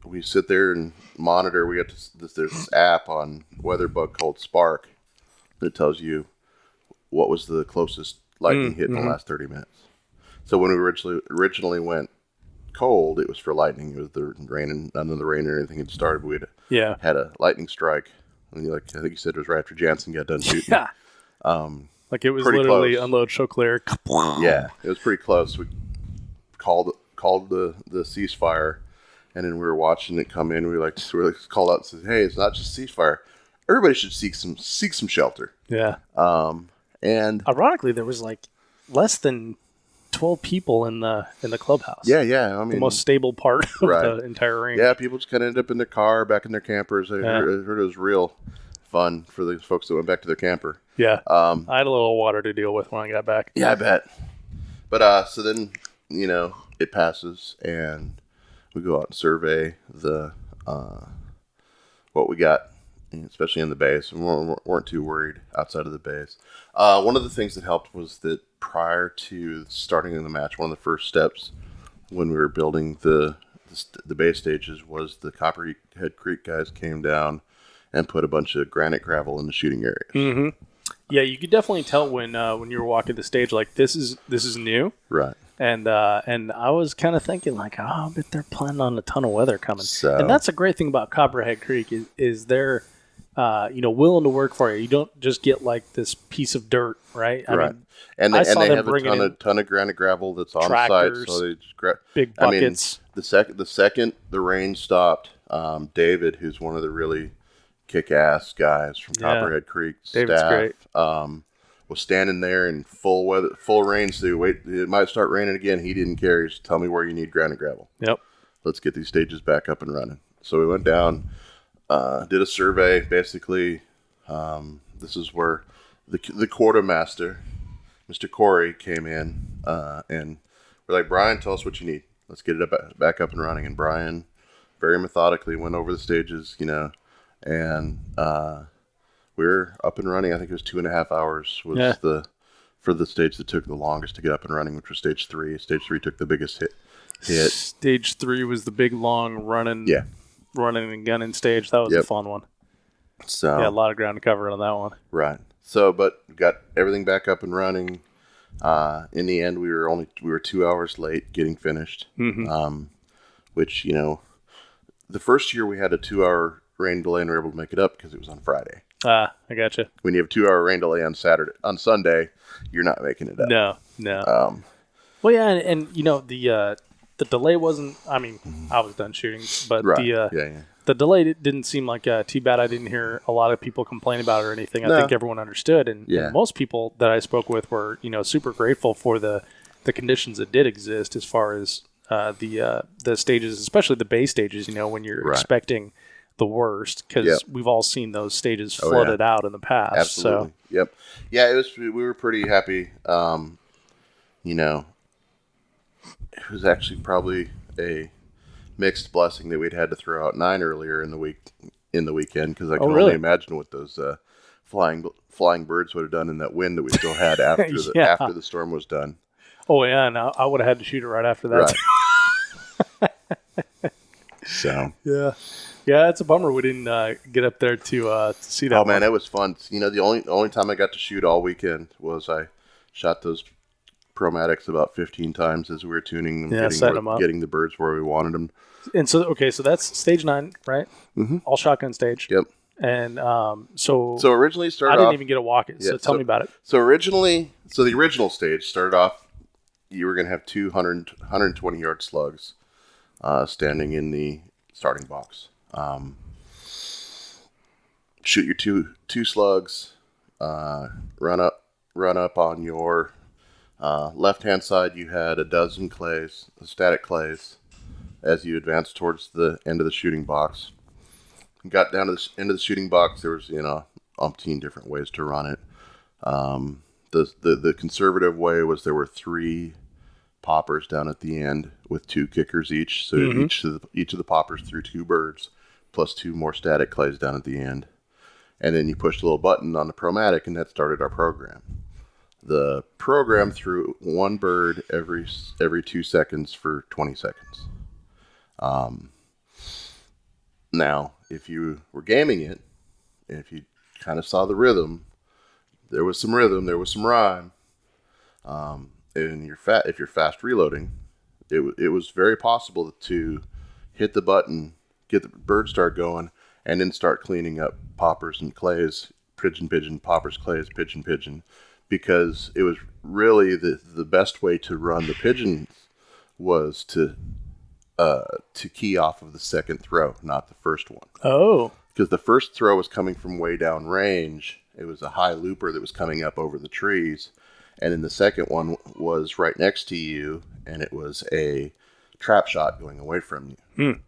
we sit there and monitor. We got there's this app on WeatherBug called Spark that tells you what was the closest lightning hit in the last 30 minutes. So when we originally went cold, it was for lightning. It was the rain, and none of the rain or anything had started. We had a lightning strike. And I think you said it was right after Jansen got done shooting. Yeah. Like it was literally close. Unload, show clear. Yeah, it was pretty close. We called the ceasefire. And then we were watching it come in. We were called out and said, "Hey, it's not just ceasefire. Everybody should seek some shelter." Yeah. And ironically, there was like less than 12 people in the clubhouse. Yeah. I mean, the most stable part of the entire range. Yeah, people just kind of ended up in their car, back in their campers. I heard it was real fun for the folks that went back to their camper. Yeah. I had a little water to deal with when I got back. Yeah, I bet. But so then, it passes, and we go out and survey the what we got, especially in the base. And we weren't too worried outside of the base. One of the things that helped was that prior to starting in the match, one of the first steps when we were building the base stages was the Copperhead Creek guys came down and put a bunch of granite gravel in the shooting areas. Mm-hmm. Yeah, you could definitely tell when you were walking the stage, like this is new, right? And I was kind of thinking like, I bet they're planning on a ton of weather coming. So, and that's a great thing about Copperhead Creek is they're willing to work for you. You don't just get like this piece of dirt, right? I mean, and they have a ton of granite gravel that's on site, so they just big buckets. I mean, the second the rain stopped, David, who's one of the really kick-ass guys from Copperhead Creek staff, was standing there in full rain. So wait, it might start raining again. He didn't care. He just tell me where you need granite gravel. Yep. Let's get these stages back up and running. So we went down, did a survey. Basically, this is where the quartermaster, Mr. Corey, came in, and we're like, Brian, tell us what you need. Let's get it back up and running. And Brian very methodically went over the stages, and we were up and running. I think it was 2.5 hours for the stage that took the longest to get up and running, which was stage 3. Stage 3 took the biggest hit. Stage 3 was the big, long running and gunning stage. That was a fun one. So a lot of ground to cover on that one. Right. So, but we got everything back up and running. In the end, we were 2 hours late getting finished. Mm-hmm. Which the first year we had a 2-hour rain delay and we were able to make it up because it was on Friday. I gotcha. When you have a 2-hour rain delay on Sunday, you're not making it up. No. Well, yeah, and the delay wasn't. I mean, I was done shooting, but the delay didn't seem like too bad. I didn't hear a lot of people complain about it or anything. I think everyone understood, and most people that I spoke with were super grateful for the conditions that did exist as far as the stages, especially the base stages. When you're expecting the worst, because we've all seen those stages flooded out in the past. Absolutely. So. Yep. Yeah, it was. We were pretty happy. It was actually probably a mixed blessing that we'd had to throw out 9 earlier in the weekend, because I can only imagine what those flying birds would have done in that wind that we still had after after the storm was done. Oh yeah, and I would have had to shoot it right after that. Right. So yeah, it's a bummer we didn't get up there to see that. Oh man, it was fun. The only time I got to shoot all weekend was I shot those Promatics about 15 times as we were tuning them, getting the birds where we wanted them. And so that's stage 9, right? Mm-hmm. All shotgun stage. Yep. And so originally it started I didn't even get a walk it. So tell me about it. So the original stage started off. You were going to have 120 yard slugs standing in the starting box. Shoot your two slugs. Run up on your left-hand side. You had a dozen static clays. As you advanced towards the end of the shooting box, got down to the end of the shooting box, there was umpteen different ways to run it. The conservative way was there were 3 poppers down at the end with 2 kickers each. So each of the poppers threw 2 birds plus 2 more static clays down at the end. And then you pushed a little button on the Promatic, and that started our program. The program threw 1 bird every 2 seconds for 20 seconds. Now, if you were gaming it, and if you kind of saw the rhythm, there was some rhyme. And if you're fast reloading, it was very possible to hit the button, get the bird start going, and then start cleaning up poppers and clays, pigeon, poppers, clays, pigeon, because it was really the best way to run the pigeons was to to key off of the second throw, not the first one. Oh. Because the first throw was coming from way down range. It was a high looper that was coming up over the trees. And then the second one was right next to you, and it was a trap shot going away from you.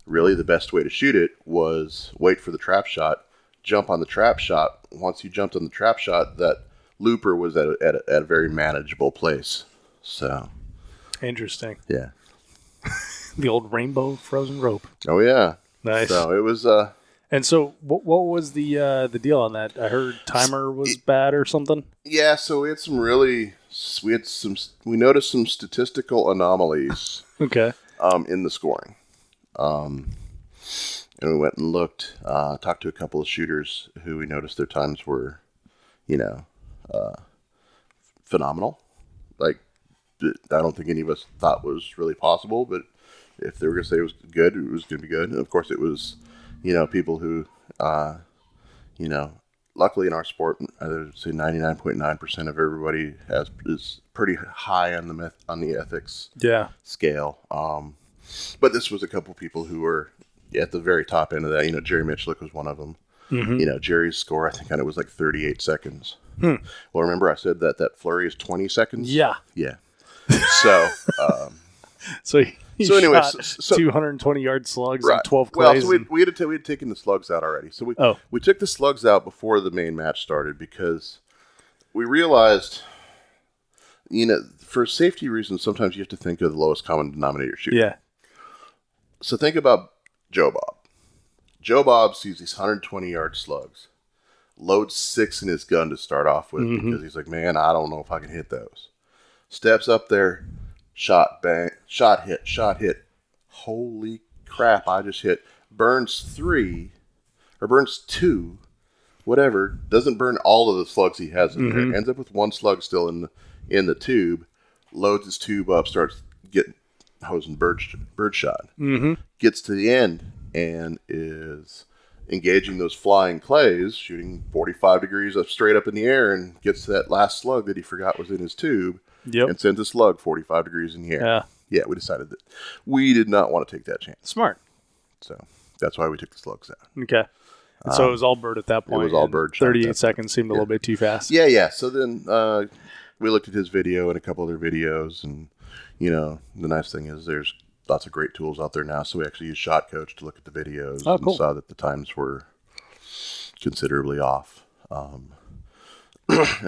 Really, the best way to shoot it was wait for the trap shot, jump on the trap shot. Once you jumped on the trap shot, that looper was at a very manageable place. So Interesting. yeah. The old rainbow frozen rope. Oh yeah. Nice. So it was. And so, what was the deal on that? I heard timer was bad or something. Yeah. So we noticed some statistical anomalies. Okay. In the scoring. And we went and looked, talked to a couple of shooters who we noticed their times were, phenomenal. Like, I don't think any of us thought was really possible, but if they were going to say it was good, it was going to be good. And of course, it was, people who, luckily in our sport, I would say 99.9% of everybody is pretty high on the ethics scale. But this was a couple people who were at the very top end of that. Jerry Mitchlick was one of them. Mm-hmm. Jerry's score, I think, on it was like 38 seconds. Well, remember I said that flurry is 20 seconds? Yeah. Yeah. So, so anyway, shot 220-yard slugs right. and 12 clays. Well, so we had taken the slugs out already. So we took the slugs out before the main match started because we realized, for safety reasons, sometimes you have to think of the lowest common denominator shooter. Yeah. So think about Joe Bob. Joe Bob sees these 120-yard slugs, loads 6 in his gun to start off with because he's like, man, I don't know if I can hit those. Steps up there, shot, bang, shot, hit. Holy crap, I just hit. Burns 3, or burns 2, whatever. Doesn't burn all of the slugs he has in there. Ends up with 1 slug still in the tube. Loads his tube up, starts getting hosing bird shot. Gets to the end and is engaging those flying clays, shooting 45 degrees up straight up in the air, and gets to that last slug that he forgot was in his tube. Yep. And sends a slug 45 degrees in the air. Yeah, we decided that we did not want to take that chance. Smart. So that's why we took the slugs out. Okay. And so it was all bird at that point. It was all bird. 38 seconds seemed a little bit too fast. Yeah. So then we looked at his video and a couple other videos, and the nice thing is there's lots of great tools out there now. So we actually used Shot Coach to look at the videos and saw that the times were considerably off. And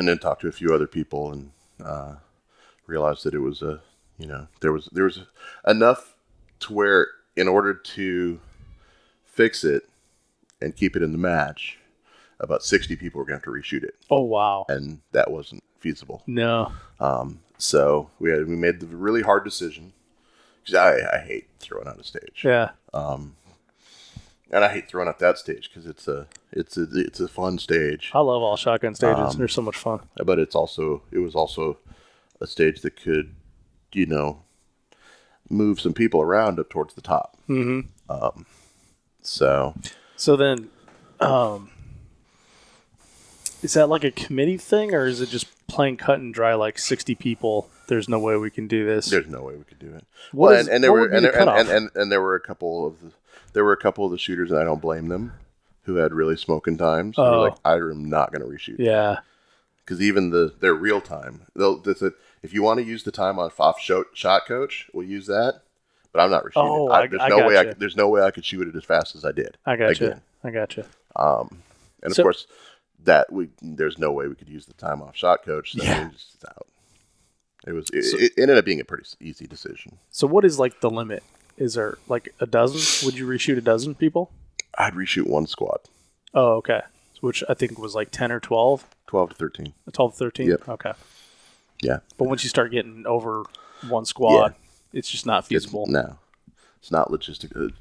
then talked to a few other people and realized that it was there was enough to where in order to fix it and keep it in the match, about 60 people were going to have to reshoot it. Oh, wow. And that wasn't feasible. No. So we made the really hard decision, because I hate throwing out a stage. Yeah. And I hate throwing out that stage because it's a fun stage. I love all shotgun stages. They're so much fun. But it was also a stage that could, move some people around up towards the top. So then, is that like a committee thing, or is it just plain cut and dry, like 60 people? There's no way we can do this. There's no way we could do it. There were a couple of the shooters, and I don't blame them, who had really smoking times. They were like, I am not going to reshoot. Yeah. Because even their real time, if you want to use the time off Shot Coach, we'll use that. But I'm not reshooting. There's no way I could shoot it as fast as I did. I gotcha. And of course, there's no way we could use the time off Shot Coach. So it was just out. It ended up being a pretty easy decision. So what is like the limit? Is there like a dozen? Would you reshoot a dozen people? I'd reshoot one squad. Oh, okay. Which I think was like 10 or 12? 12 to 13. 12 to 13? Yep. Okay. Yeah. But once you start getting over one squad, it's just not feasible. It's not logistic.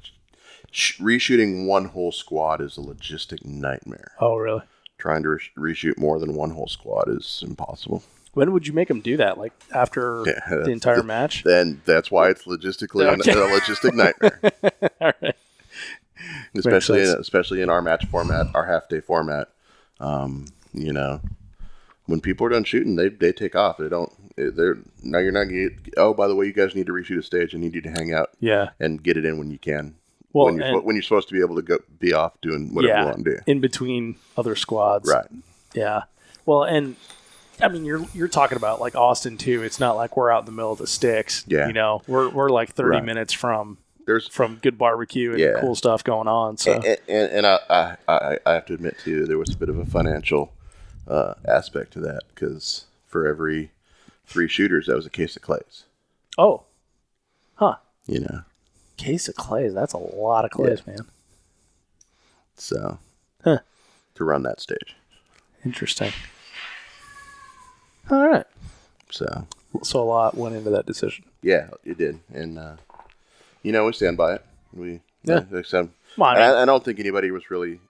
Reshooting one whole squad is a logistic nightmare. Oh, really? Trying to reshoot more than one whole squad is impossible. When would you make them do that? Like after the entire match? Then that's why it's logistically a logistic nightmare. All right. Especially in our match format, our half-day format. when people are done shooting, they take off. You're not getting, oh, by the way, you guys need to reshoot a stage. I need you to hang out. Yeah. And get it in when you can. Well, when you're supposed to be able to be off doing whatever you want to do. In between other squads. Right. Yeah. Well, and I mean, you're talking about like Austin too. It's not like we're out in the middle of the sticks. Yeah. You know, we're like 30 minutes from good barbecue and cool stuff going on. So and I have to admit too, there was a bit of a financial aspect to that, because for every 3 shooters, that was a case of clays. Oh. Huh. You know. Case of clays. That's a lot of clays, man. So, to run that stage. Interesting. All right. So a lot went into that decision. Yeah, it did, and we stand by it. We accept. Well, I don't think anybody was really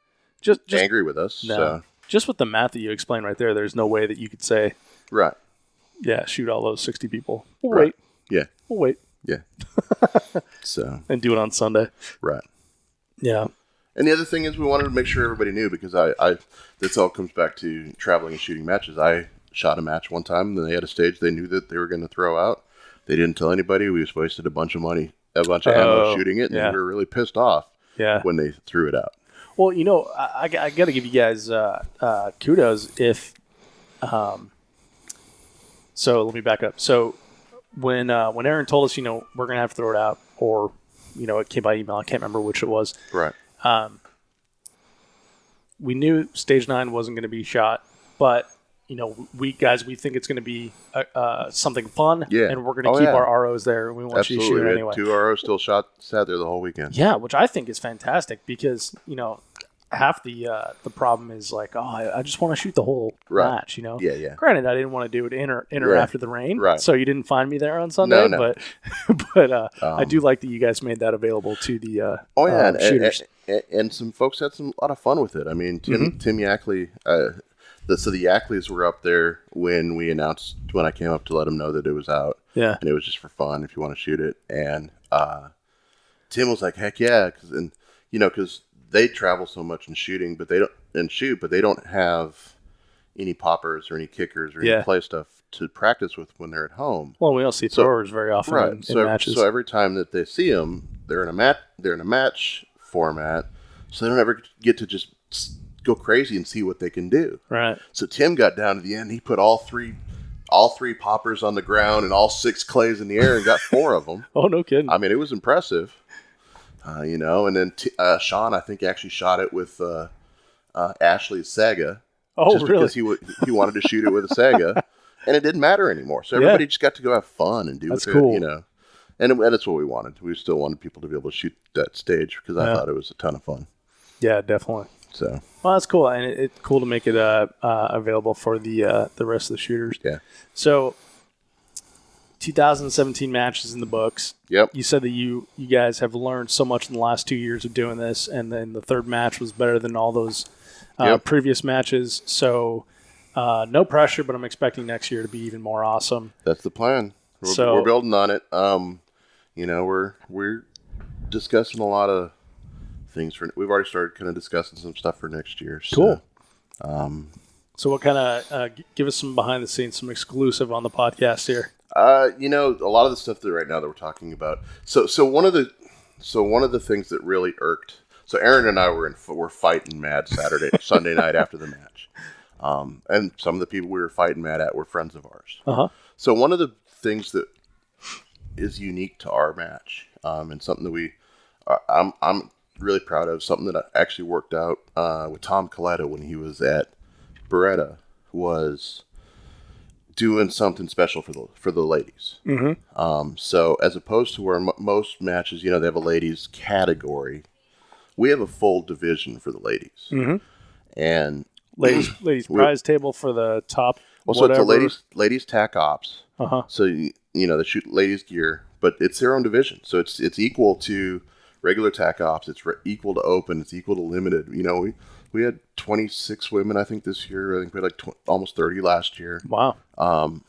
just angry with us. No. So. Just with the math that you explained right there, there's no way that you could say, right. Yeah, shoot all those 60 people. We'll right. wait. Yeah. We'll wait. Yeah. So. And do it on Sunday. Right. Yeah. And the other thing is, we wanted to make sure everybody knew, because this all comes back to traveling and shooting matches. I shot a match one time, and they had a stage they knew that they were going to throw out. They didn't tell anybody. We just wasted a bunch of money, a bunch of ammo shooting it, and we were really pissed off when they threw it out. Well, I got to give you guys kudos if. So let me back up. So when Aaron told us, we're gonna have to throw it out, or it came by email. I can't remember which it was. Right. We knew Stage 9 wasn't going to be shot, but we think it's going to be something fun, and we're going to keep our ROs there, and we want you to shoot it anyway. 2 ROs still sat there the whole weekend. Yeah, which I think is fantastic, because half the problem is like, I just want to shoot the whole match, Yeah. Granted, I didn't want to do it enter after the rain, right. So you didn't find me there on Sunday, no. but I do like that you guys made that available to the shooters. And some folks had a lot of fun with it. I mean, Tim Yackley, the Yackleys were up there when I came up to let them know that it was out. Yeah. And it was just for fun, if you want to shoot it. And Tim was like, heck yeah, because they travel so much in shooting, but they don't have any poppers or any kickers or any play stuff to practice with when they're at home. Well, we don't see throwers very often in matches. So every time that they see them, they're in a match format, so they don't ever get to just go crazy and see what they can do. Right. So Tim got down to the end. He put all three poppers on the ground and all 6 clays in the air and got 4 of them. Oh, no kidding. I mean, it was impressive. And then Sean, I think, actually shot it with Ashley's Sega. Oh, just really? Because he wanted to shoot it with a Sega, and it didn't matter anymore. So everybody just got to go have fun and do That's with cool. it, And that's what we wanted. We still wanted people to be able to shoot that stage, because I thought it was a ton of fun. Yeah, definitely. So. Well, that's cool, and it's cool to make it available for the rest of the shooters. Yeah. So, 2017 matches in the books. Yep. You said that you guys have learned so much in the last 2 years of doing this, and then the third match was better than all those previous matches. So, no pressure, but I'm expecting next year to be even more awesome. That's the plan. We're building on it. We're discussing a lot of things we've already started kind of discussing some stuff for next year. So, cool. So what kind of give us some behind the scenes, some exclusive on the podcast here? A lot of the stuff that right now that we're talking about. So one of the things that really irked. So Aaron and I were fighting mad Sunday night after the match, and some of the people we were fighting mad at were friends of ours. Uh-huh. So one of the things that is unique to our match, and something that I'm really proud of, something that I actually worked out with Tom Coletta when he was at Beretta, was doing something special for the ladies. Mm-hmm. So as opposed to where most matches, they have a ladies category, we have a full division for the ladies. Mm-hmm. And ladies prize table for the top. Well, so it's a ladies tac ops. Uh-huh. So they shoot ladies gear, but it's their own division. So it's equal to regular tac ops. It's equal to open. It's equal to limited. We had 26 women, I think, this year. I think we had almost 30 last year. Wow. And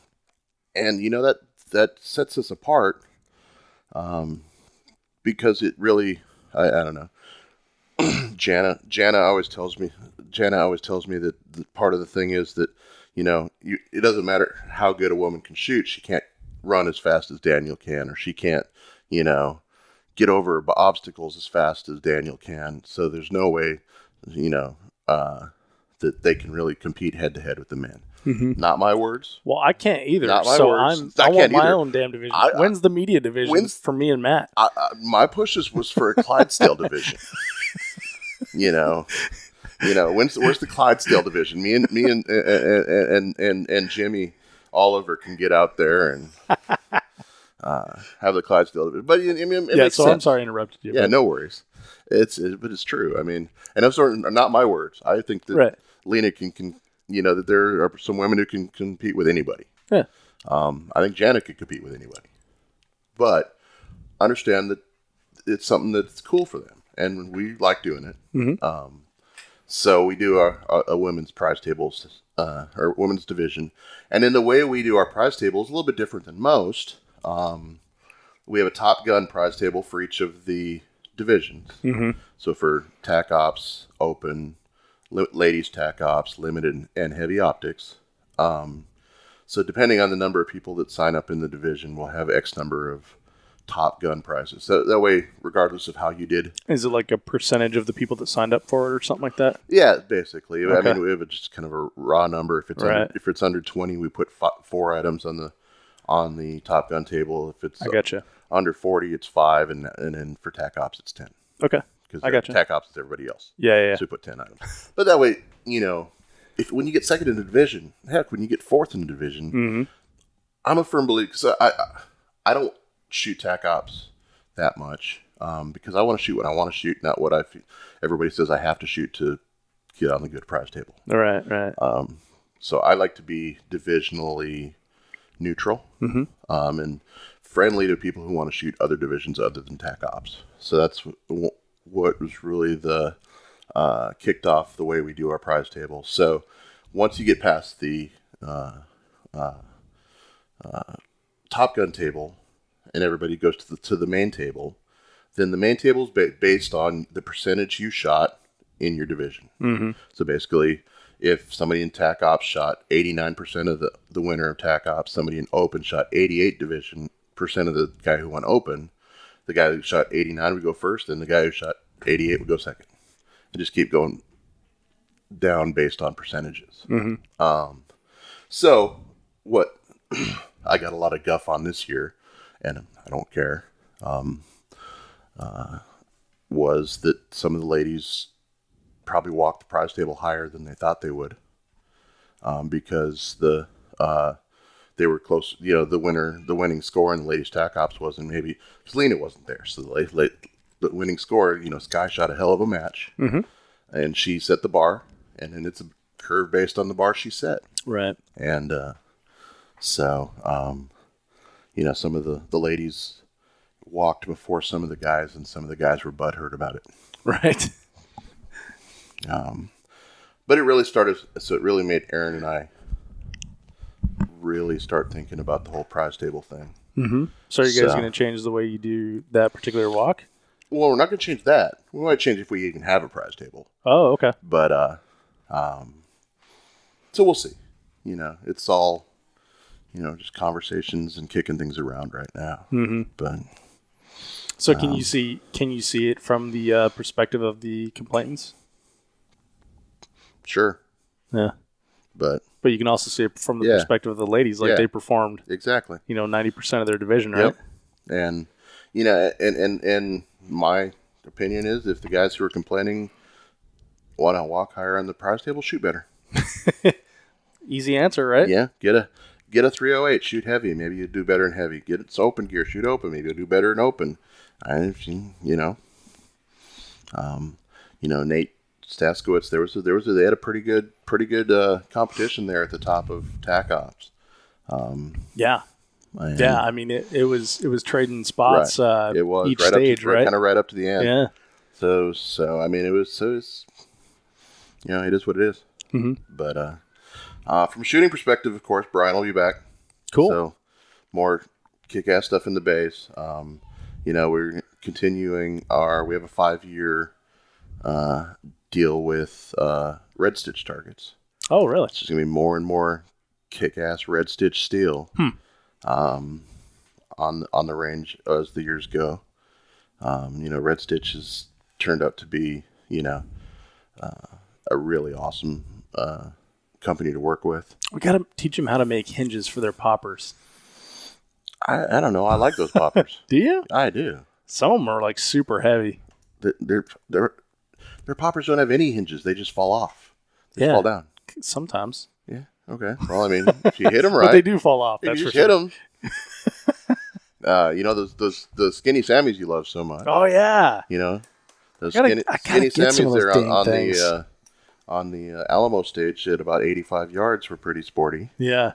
that sets us apart, because it really, I don't know. Jana always tells me that part of the thing is that, it doesn't matter how good a woman can shoot. She can't run as fast as Daniel can, or she can't, get over obstacles as fast as Daniel can. So there's no way, that they can really compete head to head with the men. Mm-hmm. Not my words. Well, I can't either. Not my so words. I want my either. own damn division. When's the media division for me and Matt? My pushes was for a Clydesdale division. Where's the Clydesdale division? Me and Jimmy Oliver can get out there and have the Clydesdale division. But it makes sense. I'm sorry I interrupted you. Yeah, no worries. But it's true. I mean, and those are not my words. I think that Lena can that there are some women who can compete with anybody. Yeah. I think Janet could compete with anybody. But understand that it's something that's cool for them, and we like doing it. Mm-hmm. So we do a women's prize tables, or women's division, and in the way we do our prize table is a little bit different than most. We have a Top Gun prize table for each of the divisions. Mm-hmm. So for TAC Ops, Open, Ladies TAC Ops, Limited, and Heavy Optics. So depending on the number of people that sign up in the division, we'll have X number of Top Gun prizes. So that way, regardless of how you did. Is it like a percentage of the people that signed up for it or something like that? Yeah, basically. Okay. I mean, we have just kind of a raw number. If it's under 20, we put 4 items on the Top Gun table. If it's under 40, it's 5, and then for TAC Ops, it's 10. Okay. Because TAC Ops is everybody else. Yeah. So we put 10 items. But that way, when you get second in the division, heck, when you get fourth in the division, mm-hmm. I'm a firm believer, because I don't shoot TAC Ops that much, because I want to shoot what I want to shoot, not what everybody says I have to shoot to get on the good prize table. Right. So I like to be divisionally neutral, mm-hmm. And friendly to people who want to shoot other divisions other than TAC Ops. So that's what was really the kicked off the way we do our prize table. So once you get past the Top Gun table and everybody goes to the main table, then the main table is based on the percentage you shot in your division. Mm-hmm. So basically, if somebody in TAC Ops shot 89% of the winner of TAC Ops, somebody in Open shot 88% of the guy who won Open, the guy who shot 89 would go first, and the guy who shot 88 would go second. And just keep going down based on percentages. Mm-hmm. So what I got a lot of guff on this year, and I don't care, was that some of the ladies probably walked the prize table higher than they thought they would, because they were close. The winning score in the ladies TAC Ops wasn't, maybe Selena wasn't there, so the winning score, Sky shot a hell of a match, mm-hmm. and she set the bar, and then it's a curve based on the bar she set. Right. And some of the ladies walked before some of the guys, and some of the guys were butthurt about it. Right. But it really started, so it really made Aaron and I really start thinking about the whole prize table thing. Mm-hmm. So are you guys going to change the way you do that particular walk? Well, we're not going to change that. We might change if we even have a prize table. Oh, okay. But, so we'll see. It's all, just conversations and kicking things around right now. Mm-hmm. But so can you see it from the perspective of the complainants? Sure. Yeah. But you can also see it from the perspective of the ladies, like they performed exactly. 90% of their division, right? Yep. And and my opinion is, if the guys who are complaining want to walk higher on the prize table, shoot better. Easy answer, right? Yeah. Get a 308, shoot heavy. Maybe you do better in heavy. Get its open gear, shoot open. Maybe you'll do better in open. Nate Staskowitz, they had a pretty good competition there at the top of TAC Ops. Yeah. I mean, it was trading spots. Right. It was each right stage, right kind of to the end. Yeah. So I mean, it is what it is. Mm-hmm. But from a shooting perspective, of course, Brian will be back. Cool. So more kick-ass stuff in the base. We're continuing we have a 5-year deal with Red Stitch targets. Oh, really? It's just going to be more and more kick-ass red stitch steel on the range as the years go. Red Stitch has turned out to be, a really awesome company to work with. We got to teach them how to make hinges for their poppers. I don't know. I like those poppers. Do you? I do. Some of them are like super heavy. Their poppers don't have any hinges. They just fall off. They just fall down. Sometimes. Yeah. Okay. Well, I mean, if you hit them right, but they do fall off. if That's you for just sure. hit them. The skinny Sammies you love so much. Oh yeah. Those I skinny get some Sammies of those there dang things. on the Alamo stage at about 85 yards were pretty sporty. Yeah.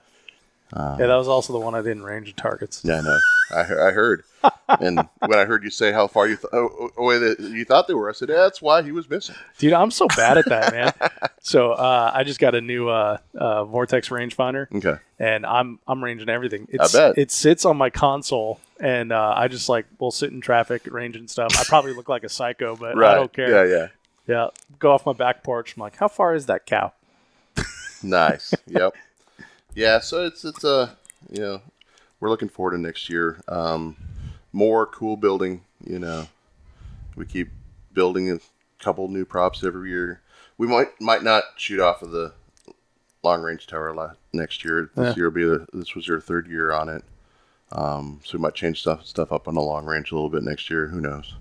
That was also the one I didn't range at targets. Yeah, I know. I heard. And when I heard you say how far you thought they were, I said, that's why he was missing. Dude, I'm so bad at that, man. So I just got a new Vortex rangefinder. Okay. And I'm ranging everything. I bet. It sits on my console, and I just will sit in traffic ranging stuff. I probably look like a psycho, but Right. I don't care. Yeah. Go off my back porch. I'm like, how far is that cow? Nice. Yep. Yeah, so it's we're looking forward to next year. More cool building, We keep building a couple new props every year. We might not shoot off of the long range tower next year. This year will be this was your third year on it. So we might change stuff up on the long range a little bit next year. Who knows?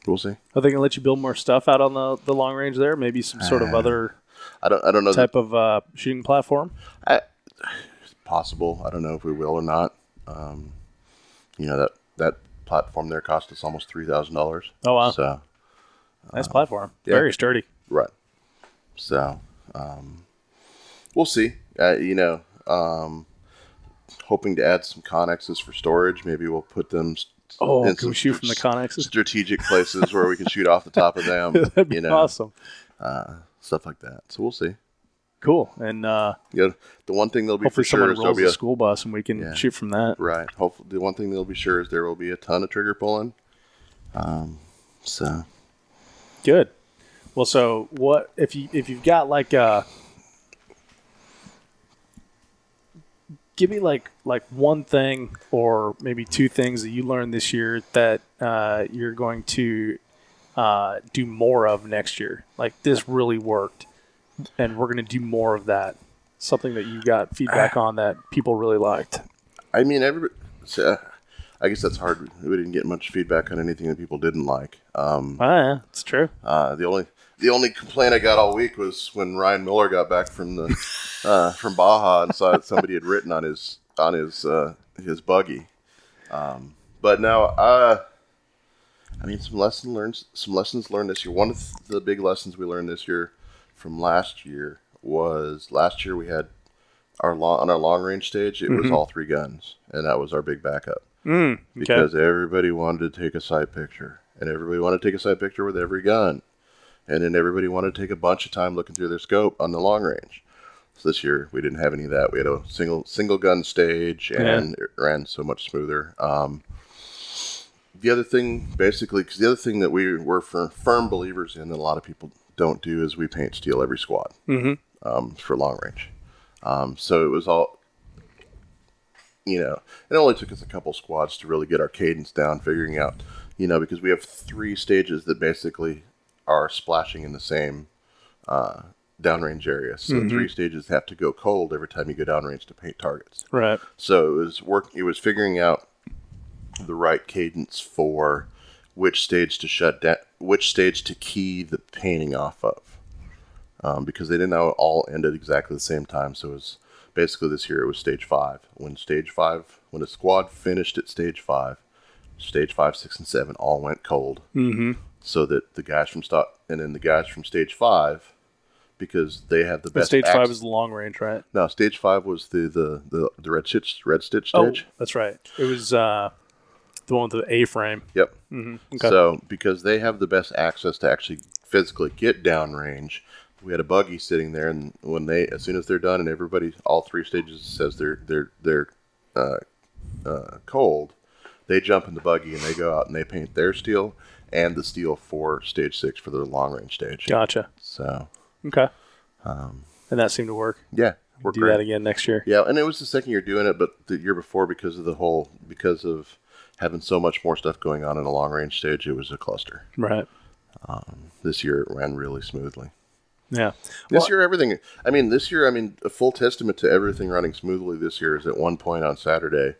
We'll see. Are they going to let you build more stuff out on the long range there? Maybe some sort of other I don't know type of shooting platform? It's possible. I don't know if we will or not. That platform there cost us almost $3,000. Oh, wow. So nice platform. yeah. Very sturdy. Right. So we'll see. Hoping to add some connexes for storage. Maybe we'll put them can we shoot from the connexes? Strategic places where we can shoot off the top of them. That'd be awesome. Stuff like that. So we'll see. Cool. And The one thing they'll be hopefully for sure someone is there'll rolls be a school bus and we can shoot from that. Right. Hopefully, the one thing they'll be sure is there will be a ton of trigger pulling. So good. Well, so what if you've got give me like one thing or maybe two things that you learned this year that you're going to do more of next year. Like this really worked, and we're going to do more of that. Something that you got feedback on that people really liked. I mean, I guess that's hard. We didn't get much feedback on anything that people didn't like. Yeah, it's true. The only complaint I got all week was when Ryan Miller got back from the from Baja and saw that somebody had written on his buggy. But now, some lessons learned this year. One of the big lessons we learned this year from last year was we had on our long range stage. It was all three guns, and that was our big backup. Okay. Because everybody wanted to take a sight picture, and everybody wanted to take a sight picture with every gun. And then everybody wanted to take a bunch of time looking through their scope on the long range. So this year we didn't have any of that. We had a single gun stage, and it ran so much smoother. The other thing, basically, because the other thing that we were firm believers in that a lot of people don't do is we paint steel every squad for long range. So it was all, it only took us a couple squads to really get our cadence down, figuring out, because we have three stages that basically are splashing in the same downrange area. So three stages have to go cold every time you go downrange to paint targets. Right. So it was figuring out the right cadence for which stage to shut down, which stage to key the painting off of. Because they didn't all end at exactly the same time. So it was basically this year it was stage 5. When the squad finished at stage 5, 6, and 7 all went cold. Mm-hmm. So that the guys from stage 5, because they have the best. Stage 5 is the long range, right? No, stage 5 was the red stitch stage. Oh, that's right. It was the one with the A-frame. Yep. Mm-hmm. Okay. So because they have the best access to actually physically get downrange, we had a buggy sitting there, and as soon as they're done, and all three stages says they're cold, they jump in the buggy and they go out and they paint their steel and the steel for stage 6 for the long range stage. Gotcha. So, okay. And that seemed to work. Yeah, worked Do great. that again next year. Yeah, and it was the second year doing it, but the year before, because of having so much more stuff going on in a long range stage, it was a cluster. Right. This year it ran really smoothly. Yeah. This year, a full testament to everything running smoothly this year is at one point on Saturday,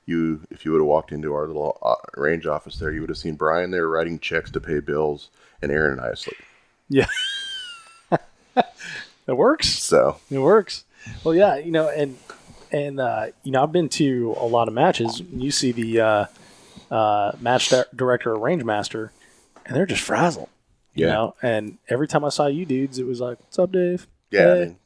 if you would have walked into our little range office there, you would have seen Brian there writing checks to pay bills, and Aaron and I asleep. Yeah. It works. So it works. Well, yeah, and I've been to a lot of matches. You see the match director or range master, and they're just frazzled. You know, and every time I saw you dudes, it was like, "What's up, Dave?" Yeah, Hey.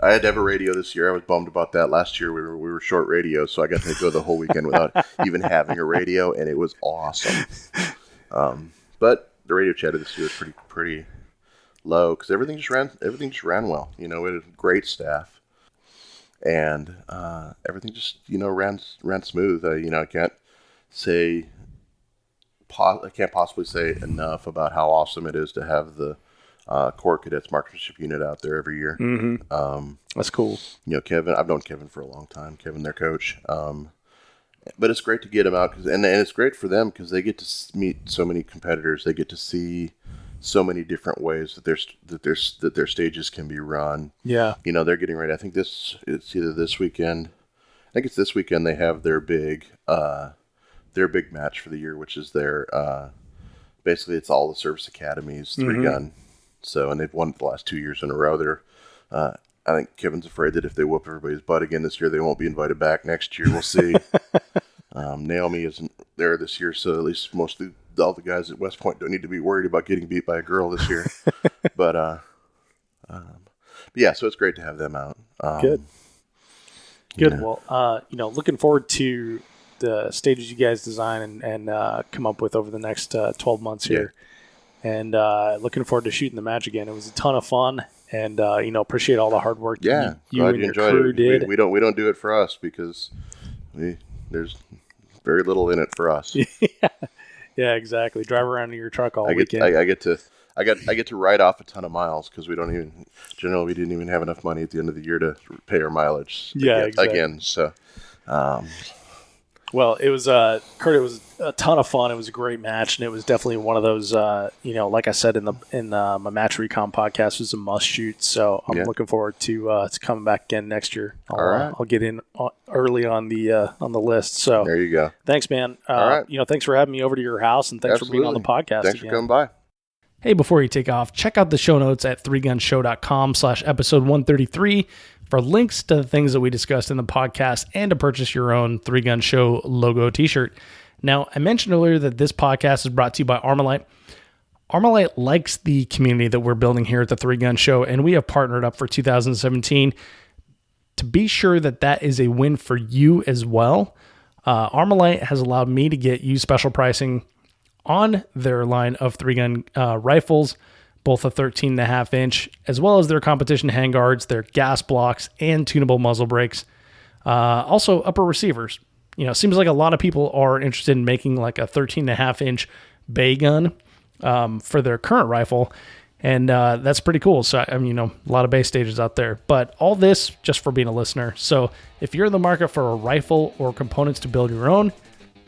I had to have a radio this year. I was bummed about that. Last year we were short radio, so I got to go the whole weekend without even having a radio, and it was awesome. But the radio chatter this year was pretty low because everything just ran well. We had a great staff, and everything just ran smooth. I can't possibly say enough about how awesome it is to have the Corps Cadets Marksmanship Unit out there every year. Mm-hmm. That's cool. Kevin, I've known Kevin for a long time. Kevin, their coach. But it's great to get them out, and it's great for them because they get to meet so many competitors. They get to see so many different ways that their stages can be run. Yeah, they're getting ready. I think it's either this weekend. I think it's this weekend. They have their big match for the year, which is their basically it's all the service academies 3-gun. So, and they've won it the last 2 years in a row. They're I think Kevin's afraid that if they whoop everybody's butt again this year, they won't be invited back next year. We'll see. Naomi isn't there this year, so at least all the guys at West Point don't need to be worried about getting beat by a girl this year. But yeah, so it's great to have them out. Good. Well, looking forward to the stages you guys design and come up with over the next 12 months here. And looking forward to shooting the match again. It was a ton of fun. And appreciate all the hard work you and your crew did. We don't do it for us because there's very little in it for us. Yeah, exactly. Drive around in your truck all weekend. I get to write off a ton of miles because we didn't even have enough money at the end of the year to pay our mileage. Again. So. Well, it was Kurt. It was a ton of fun. It was a great match, and it was definitely one of those. Like I said in my Match Recon podcast, it was a must shoot. So I'm looking forward to coming back again next year. I'll get in early on the list. So there you go. Thanks, man. All right. Thanks for having me over to your house, and thanks for being on the podcast. Thanks for coming by. Hey, before you take off, check out the show notes at 3gunshow.com/episode 133 for links to the things that we discussed in the podcast and to purchase your own 3-Gun Show logo t-shirt. Now, I mentioned earlier that this podcast is brought to you by Armalite. Armalite likes the community that we're building here at the 3-Gun Show, and we have partnered up for 2017 to be sure that is a win for you as well. Armalite has allowed me to get you special pricing on their line of 3-gun rifles, both a 13.5 inch, as well as their competition handguards, their gas blocks, and tunable muzzle brakes. Also, upper receivers. Seems like a lot of people are interested in making like a 13.5 inch bay gun for their current rifle, and that's pretty cool. So, a lot of bay stages out there. But all this just for being a listener. So, if you're in the market for a rifle or components to build your own,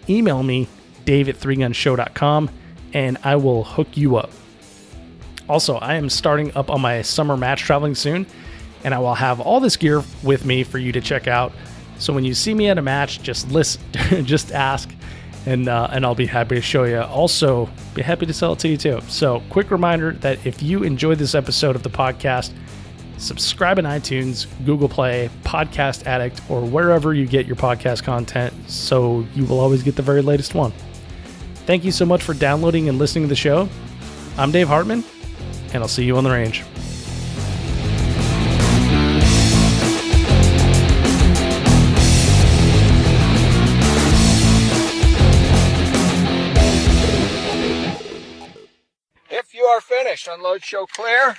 email me, dave@3gunshow.com, and I will hook you up. Also, I am starting up on my summer match traveling soon, and I will have all this gear with me for you to check out. So when you see me at a match, just just ask, and I'll be happy to show you. Also, be happy to sell it to you too. So, quick reminder that if you enjoyed this episode of the podcast, subscribe in iTunes, Google Play, Podcast Addict, or wherever you get your podcast content, so you will always get the very latest one. Thank you so much for downloading and listening to the show. I'm Dave Hartman, and I'll see you on the range. If you are finished, unload, show clear.